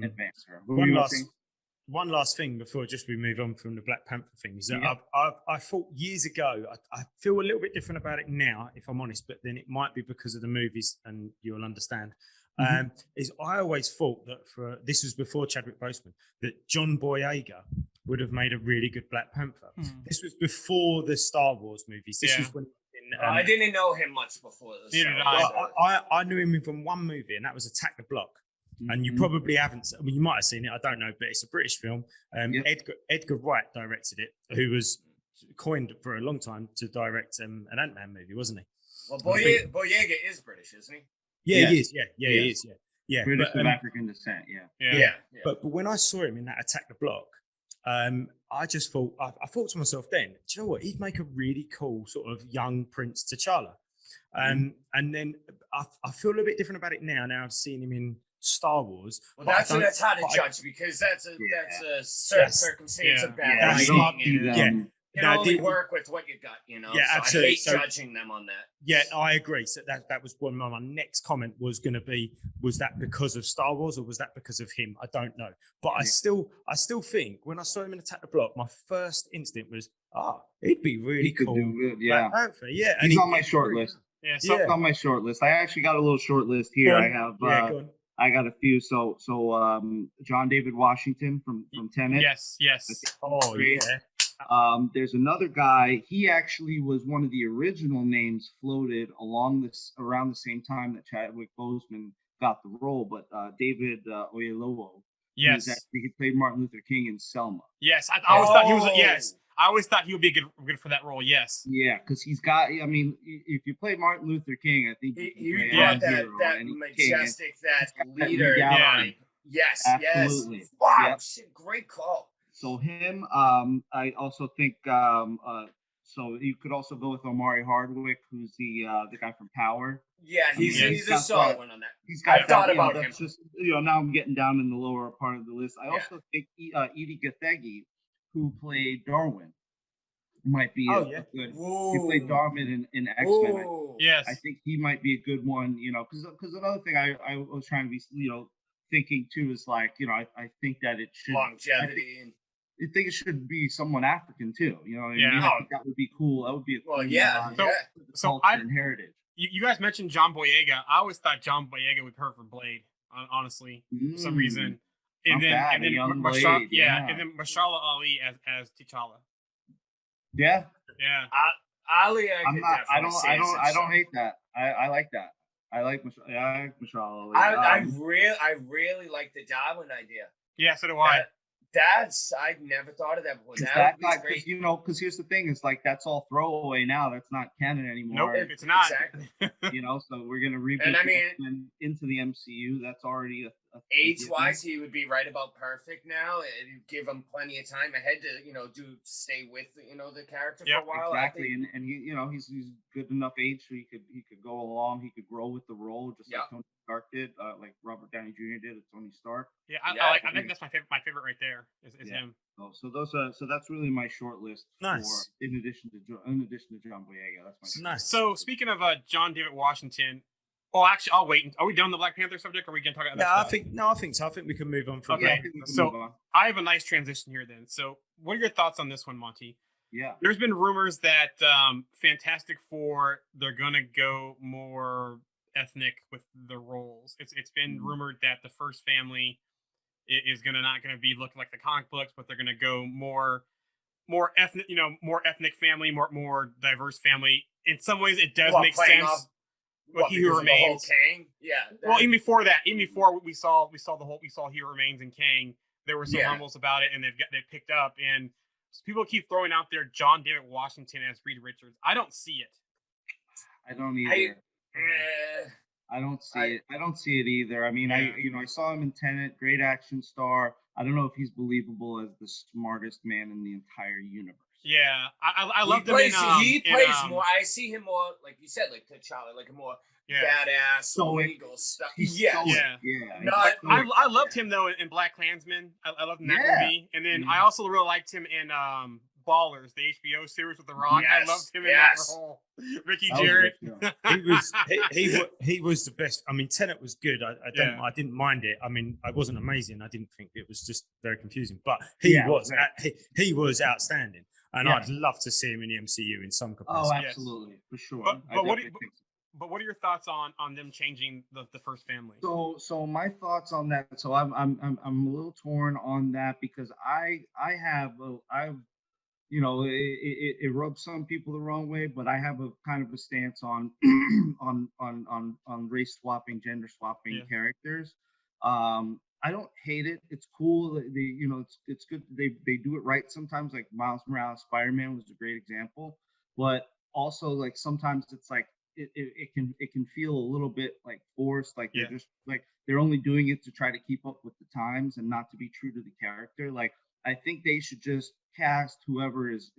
advance her. One last thing before we move on from the Black Panther thing is that I thought years ago, I feel a little bit different about it now, if I'm honest, but then it might be because of the movies, and you'll understand. Is I always thought that this was before Chadwick Boseman, that John Boyega would have made a really good Black Panther. This was before the Star Wars movies. This was when I didn't know him much before this. I knew him from one movie, and that was Attack the Block. And you probably haven't. I mean, you might have seen it. I don't know, but it's a British film. Edgar Wright directed it, who was coined for a long time to direct an Ant-Man movie, wasn't he? Well, Boyega is British, isn't he? Yeah, he is. Yeah, he is. Yeah, British of African descent. Yeah. But when I saw him in that Attack the Block, I just thought I thought to myself then, do you know what? He'd make a really cool sort of young Prince T'Challa. And then I feel a little bit different about it now. Now I've seen him in Star Wars. Well, that's hard to judge, because that's a certain circumstance of bad writing. You can only work with what you got, Yeah, so absolutely. I hate judging them on that. Yeah, I agree. So that was one of my next comment was going to be, was that because of Star Wars or was that because of him? I don't know. But I still think when I saw him in Attack the Block, my first instinct was, he'd be really cool. Black Panther, yeah. He's on my short list. On my short list. I actually got a little short list here. I have I got a few. So John David Washington from Tenet. Yes. Oh, yeah. There's another guy. He actually was one of the original names floated around the same time that Chadwick Boseman got the role, but David Oyelowo, Yes. he played Martin Luther King in Selma. Yes, I always thought he was. Yes, I always thought he would be good for that role. Yes. Yeah, because he's got. I mean, if you play Martin Luther King, I think he brought that majestic, that leader. Yeah. Yes. Absolutely. Yes. Wow. Yep. Shit, great call. So him. I also think. So you could also go with Omari Hardwick, who's the guy from Power. Yeah, he's a solid one on that. I thought about him. Just now I'm getting down in the lower part of the list. I also think Edie Gathegi, who played Darwin, might be a good. He played Darwin in X-Men. Yes, I think he might be a good one. Because another thing I was trying to be thinking too is like I think that it should longevity. I think it should be someone African too. You know what I mean? I think that would be cool. That would be a cool culture and heritage. You guys mentioned John Boyega. I always thought John Boyega would be perfect for Blade, honestly, for some reason. And then Mahershala Ali as T'Challa. Yeah. Yeah. Ali, I don't hate that. I like that. I like Mahershala Ali. I really like the Darwin idea. Yeah, so do I. I never thought of that before. That would be great. Because here's the thing: is like that's all throwaway now. That's not canon anymore. Nope, it's not. Exactly. So we're gonna reboot into the MCU. That's already age-wise, he would be right about perfect now. It'd give him plenty of time ahead to stay with the character for a while. Exactly, and he he's good enough age so he could go along. He could grow with the role, just like Tony Stark did, like Robert Downey Jr. did with Tony Stark. Yeah, I think that's my favorite right there is him. So that's really my short list. Nice. In addition to John Boyega, that's my nice. So speaking of John David Washington. Oh, actually, I'll wait. Are we done the Black Panther subject? Or are we going to talk about that? I think so. I think we can move on from that. So I have a nice transition here then. So what are your thoughts on this one, Monty? Yeah. There's been rumors that Fantastic Four, they're going to go more ethnic with the roles. It's been rumored that the first family is not going to be looking like the comic books, but they're going to go more ethnic, more ethnic family, more diverse family. In some ways, it does make sense. He Who Remains. Kang? Yeah. Well, even before we saw He Who Remains and Kang, there were some rumbles about it, and they picked up. And people keep throwing out there John David Washington as Reed Richards. I don't see it. I don't either. I don't see it. I don't see it either. I mean, I saw him in Tenet, great action star. I don't know if he's believable as the smartest man in the entire universe. Yeah, I love him. He plays more. I see him more, like you said, like T'Challa, like a more badass, legal stuff. I loved him though in Black Klansman. I loved him in that movie, and then I also really liked him in Ballers, the HBO series with The Rock. I loved him in that role. Ricky Jarrett. He was the best. I mean, Tenet was good. I didn't mind it. I mean, I wasn't amazing. I didn't think it was just very confusing, but he was outstanding. And I'd love to see him in the MCU in some capacity. Oh, absolutely, for sure. But what are your thoughts on them changing the first family? So my thoughts on that. So I'm a little torn on that because it rubs some people the wrong way, but I have a kind of a stance on on race swapping, gender swapping characters. I don't hate it. It's cool. It's good. They do it right sometimes. Like Miles Morales, Spider-Man was a great example. But also, like sometimes it's like it can feel a little bit like forced. Like they're just like they're only doing it to try to keep up with the times and not to be true to the character. Like I think they should just cast whoever is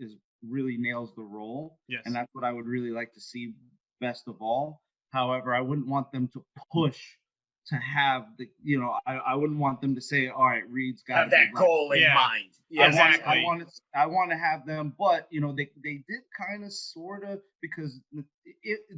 really nails the role. Yes. And that's what I would really like to see best of all. However, I wouldn't want them to push to have I wouldn't want them to say, all right, Reed's got have that goal in mind. Yeah, exactly. I want to have them, but they did kind of sort of, because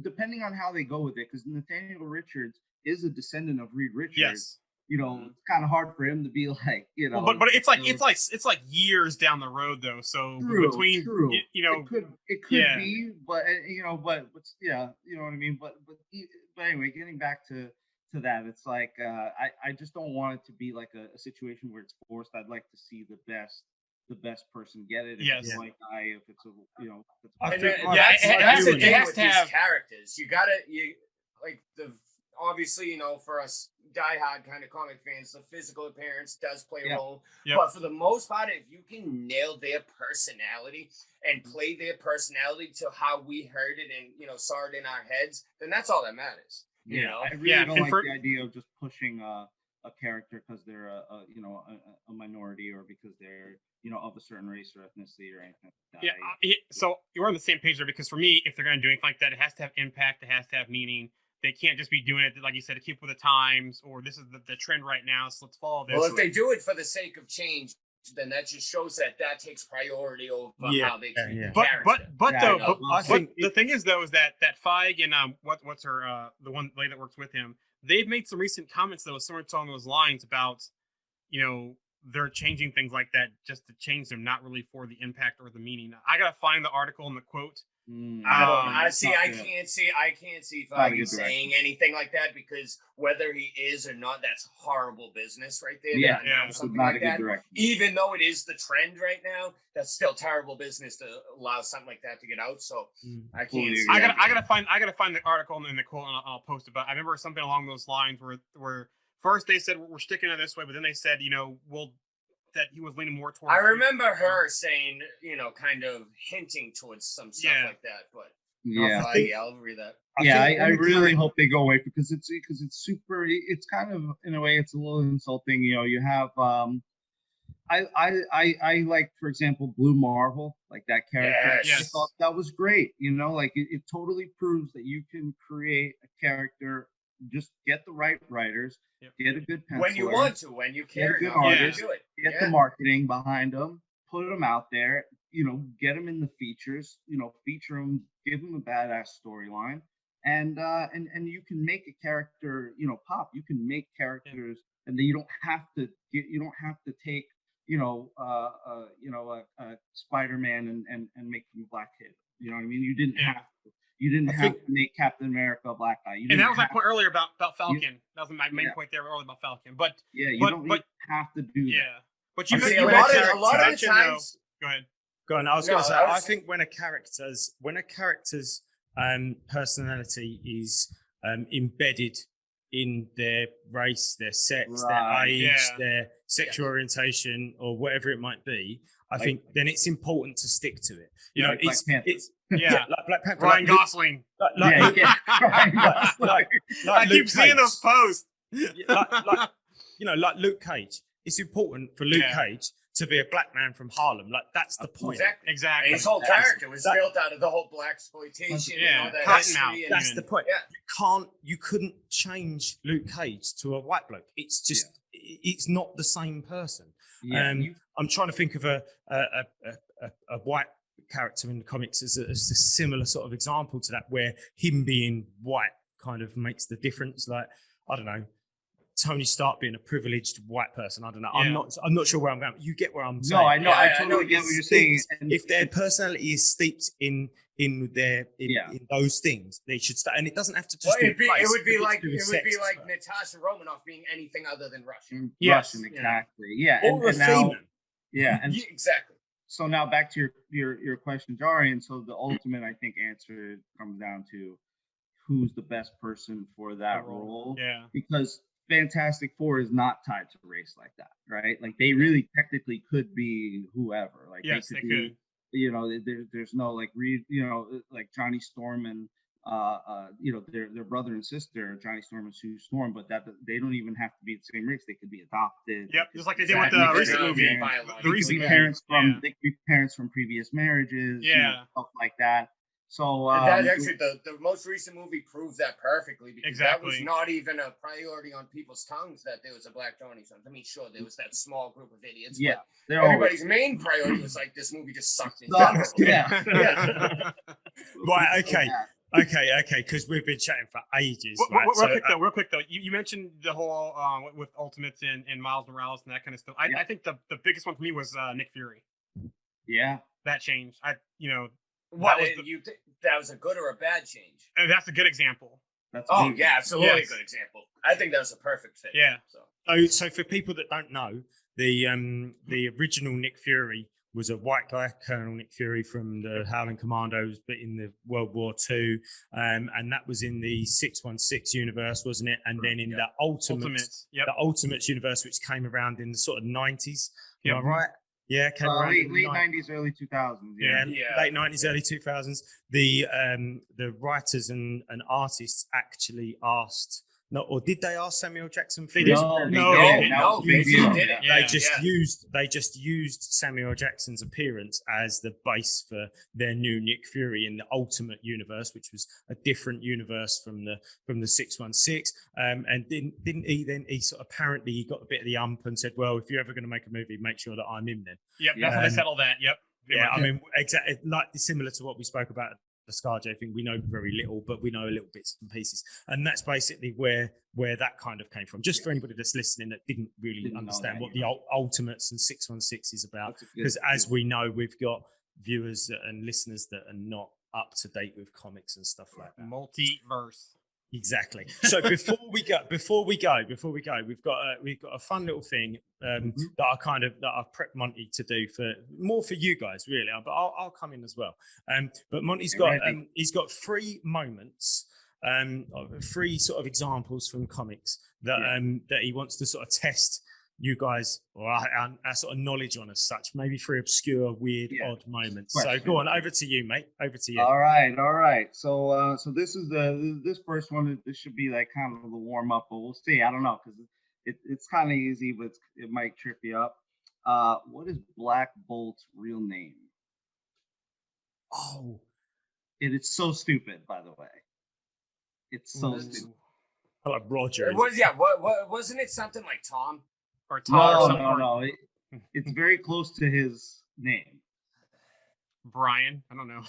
depending on how they go with it, because Nathaniel Richards is a descendant of Reed Richards. Yes. It's kind of hard for him to be like, but it's like years down the road though. So true. It could be, but you know what I mean. But anyway, getting back to that, it's like I just don't want it to be like a situation where it's forced. I'd like to see the best the best person get it. If Yes. it's a white guy, if it's a if it's I And think that's the it thing has with to these have- characters. You like obviously, for us diehard kind of comic fans, the physical appearance does play a role. Yep. But for the most part, if you can nail their personality and play their personality to how we heard it and saw it in our heads, then that's all that matters. I really Yeah, don't and like for- the idea of just pushing a character because they're a minority or because they're of a certain race or ethnicity or anything like that. So you're on the same page there, because for me, if they're going to do anything like that, it has to have impact. It has to have meaning. They can't just be doing it, like you said, to keep with the times, or this is the trend right now, so let's follow this. Well, if they do it for the sake of change, then that just shows that takes priority over how they treat the character. But the thing is though, is that Feige and what's her the one lady that works with him, they've made some recent comments though, somewhere along those lines about they're changing things like that just to change them, not really for the impact or the meaning. I gotta find the article and the quote. I can't see Feige saying anything like that, because whether he is or not, that's horrible business right there. Something like that. Even though it is the trend right now, that's still terrible business to allow something like that to get out. So I can't. I gotta find the article and the quote, and I'll post it. But I remember something along those lines where first they said we're sticking to this way, but then they said that he was leaning more towards. I remember her saying, kind of hinting towards some stuff like that, but I'll read that. I really hope they go away because it's super. It's kind of, in a way, it's a little insulting. You have I like, for example, Blue Marvel, like that character. Yes. I thought that was great. Like it totally proves that you can create a character. Just get the right writers, get a good penciler. When you want to, when you care, get a good artist, do it. Get the marketing behind them, put them out there, get them in the features, feature them, give them a badass storyline, and you can make a character, pop. You can make characters, and then you don't have to take, Spider-Man and make him a black kid. You know what I mean? You didn't have to. You didn't have to make Captain America a black guy. And that was my point earlier about Falcon. That was my main point there earlier about Falcon. But you don't have to do that. But you a lot of the times. Go ahead. Go on. I was going to say, I think when a character's personality is embedded in their race, their sex, their age, their sexual orientation, or whatever it might be, I think then it's important to stick to it. Like Black Panther, Ryan Gosling. I keep seeing those posts. Like Luke Cage. It's important for Luke Cage to be a black man from Harlem. Like, that's the point. Exactly. And his whole character was built out of the whole black exploitation. That's the point. You couldn't change Luke Cage to a white bloke. It's just, it's not the same person. I'm trying to think of a white character in the comics as a similar sort of example to that, where him being white kind of makes the difference. Like, I don't know, Tony Stark being a privileged white person. I don't know. I'm not sure where I'm going. You get where I'm saying. No, I know. I totally get what you're saying. If their personality is steeped in those things, they should start. And it doesn't have to just. It would be like Natasha Romanoff being anything other than Russian. Russian, exactly. Or a female. Exactly. So now back to your question, Jari, and so the ultimate, I think, answer comes down to who's the best person for that role. Yeah. Because Fantastic Four is not tied to race like that, right? Like, they really technically could be whoever. Like, yes, they could. There's no like like Johnny Storm and their brother and sister, Johnny Storm and Sue Storm, but that they don't even have to be the same race. They could be adopted. Yep, just like they did with the recent movie. The recent parents they could be parents from previous marriages. Stuff like that. So that actually the most recent movie proves that perfectly, because that was not even a priority on people's tongues that there was a black Johnny Storm. I mean, sure, there was that small group of idiots. Yeah, but everybody's main priority was like, this movie just sucked in. Right. Okay. Because we've been chatting for ages. Real quick though, you mentioned the whole with Ultimates and Miles Morales and that kind of stuff. I think the biggest one for me was Nick Fury. Yeah, that changed. That was a good or a bad change? That's a good example. Absolutely a good example. I think that was a perfect fit. Yeah. So for people that don't know, the original Nick Fury was a white guy, Colonel Nick Fury from the Howling Commandos, but in the World War II, and that was in the 616 universe, wasn't it? And then in the Ultimates, the Ultimates universe, which came around in the sort of 90s. Am I right? Yeah, came around late 90s, early 2000s. Late 90s, early 2000s. The writers and artists actually asked. No, or did they ask Samuel Jackson? They didn't. No, they didn't. They just used Samuel Jackson's appearance as the base for their new Nick Fury in the Ultimate Universe, which was a different universe from the 616. And didn't he then? He sort of apparently he got a bit of the ump and said, "Well, if you're ever going to make a movie, make sure that I'm in then." Yep, that's how they settled that. Yep. Yeah, I mean, exactly, like similar to what we spoke about the ScarJo thing. We know very little, but we know a little bits and pieces, and that's basically where that kind of came from. Just for anybody that's listening that didn't really understand what the Ultimates and 616 is about, because as we know, we've got viewers and listeners that are not up to date with comics and stuff like that. Multiverse. Exactly. So before we go, we've got a fun little thing that I prepped Monty to do for you guys really, but I'll come in as well. But Monty's got he's got 3 moments, 3 sort of examples from comics that he wants to sort of test you guys or our sort of knowledge on as such, maybe 3 obscure, weird, odd moments. So go on, over to you, mate. Over to you. All right. So this is this first one. This should be like kind of the warm up, but we'll see. I don't know because it's kind of easy, but it might trip you up. What is Black Bolt's real name? Oh, it's so stupid, by the way. It's so stupid. Like Roger. What wasn't it something like Tom? Or Tom No. It's very close to his name. Brian. I don't know.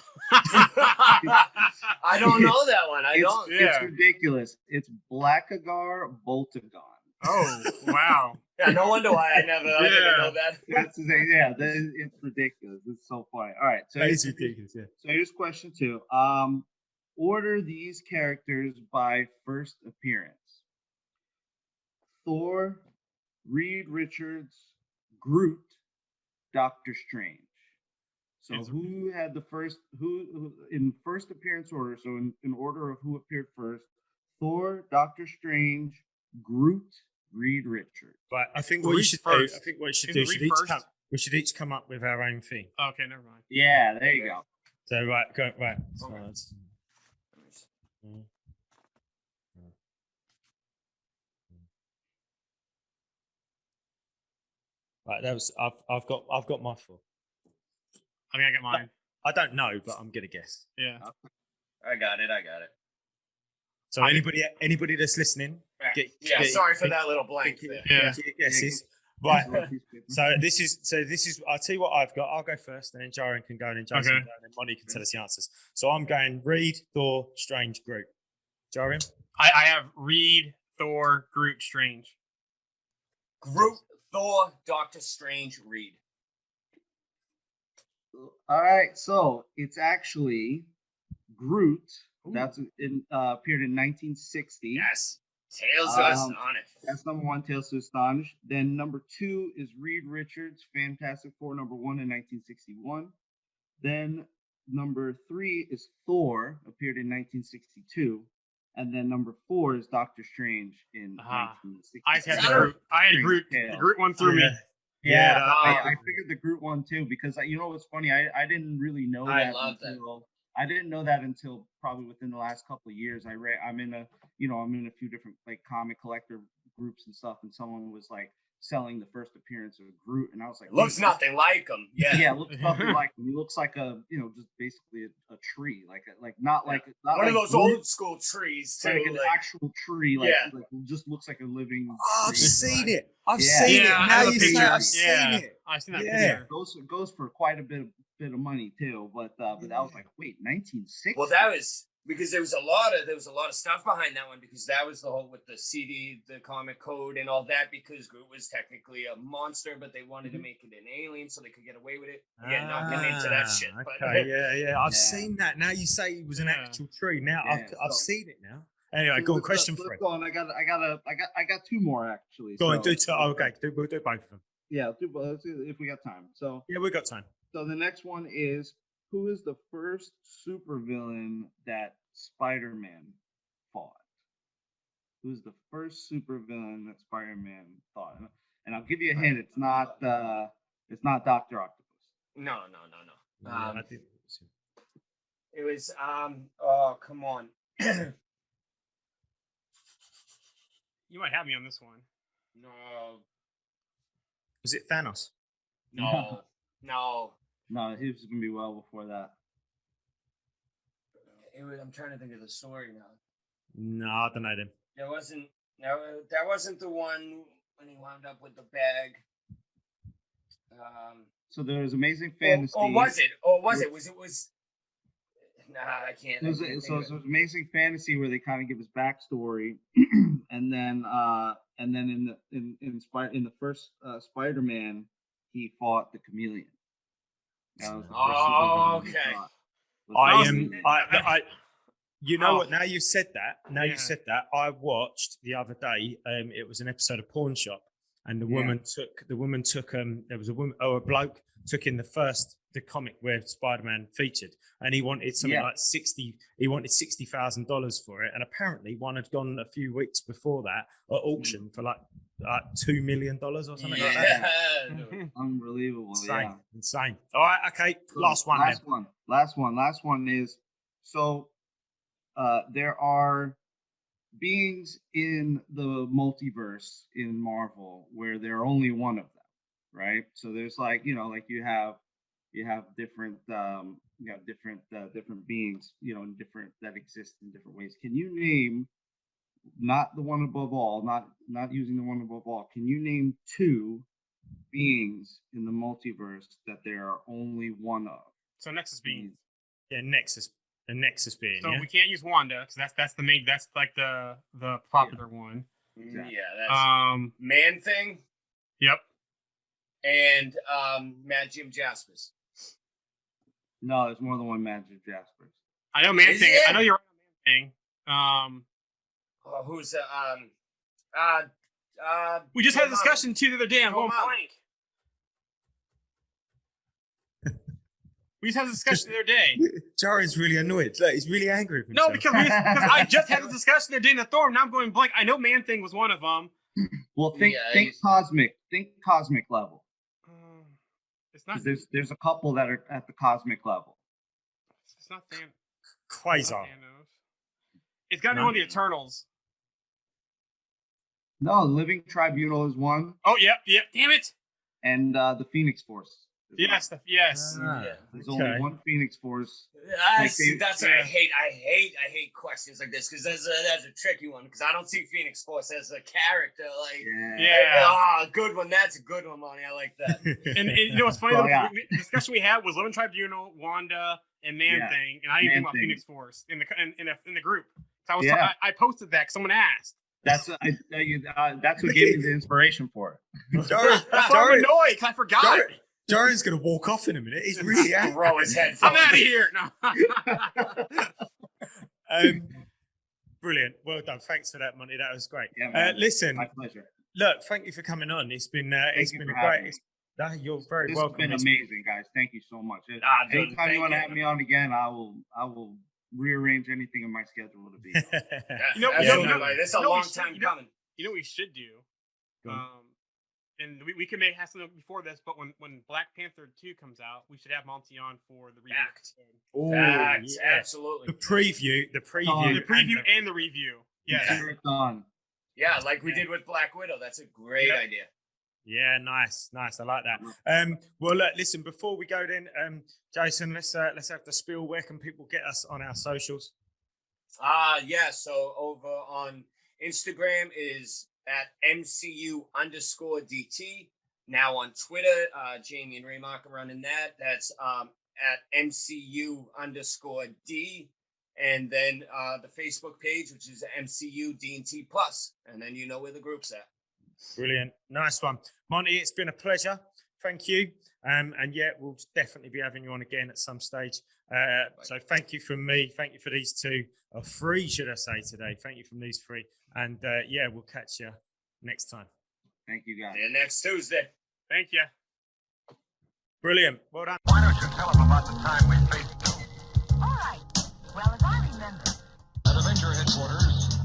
I don't know that one. It's ridiculous. It's Blackagar Boltagon. Oh, wow. Yeah, no wonder why I didn't know that. That's it's ridiculous. It's so funny. All right. So it's ridiculous, yeah. So here's question 2. Order these characters by first appearance. Thor, Reed Richards, Groot, Doctor Strange. So who had the first, who in first appearance order, so in order of who appeared first, Thor, Doctor Strange, Groot, Reed Richards. But I think what we should each come up with our own thing. Okay, never mind. Yeah, there you go. So right. So Okay. Right, that was I've got my 4. I mean, I got mine. I don't know, but I'm gonna guess. Yeah. I got it. So anybody that's listening, sorry for that little blank. Get your guesses. Right. So this is. I'll tell you what I've got. I'll go first, and then Jaren can go, and then Jason can go, and then Monty can tell us the answers. So I'm going Reed, Thor, Strange, Groot. Jaren? I have Reed, Thor, Groot, Strange. Groot, Thor, Doctor Strange, Reed. All right, so it's actually Groot. Ooh. That's appeared in 1960. Yes, Tales to Astonish. That's number 1, Tales to Astonish. Then number 2 is Reed Richards, Fantastic Four number 1 in 1961. Then number 3 is Thor, appeared in 1962. And then number 4 is Doctor Strange in 1960. I had Groot. I had Groot. The Groot one threw me. Yeah, I figured the Groot one too because you know what's funny? I didn't really know that. I didn't know that until probably within the last couple of years. I'm in a few different like comic collector groups and stuff, and someone was like selling the first appearance of Groot, and I was like, looks nothing like him. Yeah, looks nothing like him. He looks like just basically a tree, not one of those Groot. Old school trees too, like an actual tree. Like it just looks like a living. Oh, I've seen it. I've seen it. Now you say I've seen it. I've seen that picture. It goes for quite a bit of money too, but I was like, wait, 1960. Well, that was because there was a lot of stuff behind that one because that was the whole with the CD, the comic code, and all that. Because Groot was technically a monster, but they wanted to make it an alien so they could get away with it. Yeah, not getting into that shit. Okay, I've seen that. Now you say it was an actual tree. Now I've seen it now. Anyway, go on. Question 3. Go on. I got 2 more actually. Go on. Do 2. Oh, okay, we'll do both of them. Yeah, let's see if we got time. So Yeah, we got time. So the next one is, who is the first supervillain that Spider-Man fought? Who's the first supervillain that Spider-Man fought? And I'll give you a hint. It's not Doctor Octopus. No. Yeah, I did. It was oh, come on. You might have me on this one. No. Was it Thanos? No. No, he was gonna be well before that. I'm trying to think of the story now. No, I don't know them. That wasn't the one when he wound up with the bag. So there was Amazing Fantasy. Or was it? Nah, I can't. So it was Amazing Fantasy where they kind of give his backstory, and then in the first Spider-Man, he fought the Chameleon. That was the first Superman he okay. fought. You know what? Now you said that. I watched the other day. It was an episode of Pawn Shop, and the woman took. There was a bloke took in the comic where Spider-Man featured, and he wanted something like $60,000. He wanted $60,000 for it, and apparently one had gone a few weeks before that at auction for like $2 million or something like that. Unbelievable. Insane. All right, okay. So Last one is, so there are beings in the multiverse in Marvel where there are only one of them, right? So there's like you have different different beings, different that exist in different ways. Can you name, not the one above all, not using the one above all, can you name 2 beings in the multiverse that there are only one of? So Nexus beings. Yeah, Nexus. The Nexus being. So yeah? we can't use Wanda because that's the main. That's like the popular one. Exactly. Yeah, that's Man Thing. Yep. And Mad Jim Jaspers. No, there's more than one Magic Jaspers. I know Man Thing. I know you're right on Man Thing. Who's we just had a discussion too the other day. I'm going blank. We just had a discussion the other day. Jared's really annoyed. Like, he's really angry with himself. No, because I just had a discussion the other day in the Thor, and I'm going blank. I know Man Thing was one of them. Well, think cosmic. Think cosmic level. It's not. There's a couple that are at the cosmic level. It's not Thanos. Quasar. It's got to be one of the Eternals. No, Living Tribunal is one. Oh, yep. Damn it. And the Phoenix Force. Yes. There's only one Phoenix Force. That's what I hate. I hate questions like this because that's a tricky one because I don't see Phoenix Force as a character. Like, good one. That's a good one, Monty. I like that. and you know what's funny? The discussion we had was Living Tribunal, Wanda, and Man Thing, and I didn't think about Phoenix Force in the group. So I posted that because someone asked. That's what gave me the inspiration for it. That's why I'm annoyed because I forgot. Jared's going to walk off in a minute. He's really angry. Throw his head. I'm out of here. No. Brilliant. Well done. Thanks for that, Monty. That was great. Yeah, listen, my pleasure. Look, thank you for coming on. It's been a great. You're very welcome. It's been amazing, guys. Thank you so much. Anytime you want to have me on again, I will rearrange anything in my schedule to be. This is a long time coming. You know what we should do? And we can have something before this, but when Black Panther 2 comes out, we should have Monty on for the review. Facts, absolutely. The preview and the review. Yeah. Done. Yeah, like we did with Black Widow. That's a great idea. Yeah, nice. I like that. Well, look, listen. Before we go, then, Jason, let's have the spiel. Where can people get us on our socials? So over on Instagram is at MCU_DT. Now on Twitter, Jamie and Raymark are running that. That's at MCU_D. And then the Facebook page, which is MCU D&T Plus. And then you know where the group's at. Brilliant. Nice one. Monty, it's been a pleasure. Thank you. And we'll definitely be having you on again at some stage. So thank you from me. Thank you for these two. Three, should I say, today. Thank you from these three. And we'll catch you next time. Thank you, guys. See you next Tuesday. Thank you. Brilliant. Well done. Why don't you tell them about the time we faced doom? All right. Well, as I remember, At Avenger headquarters,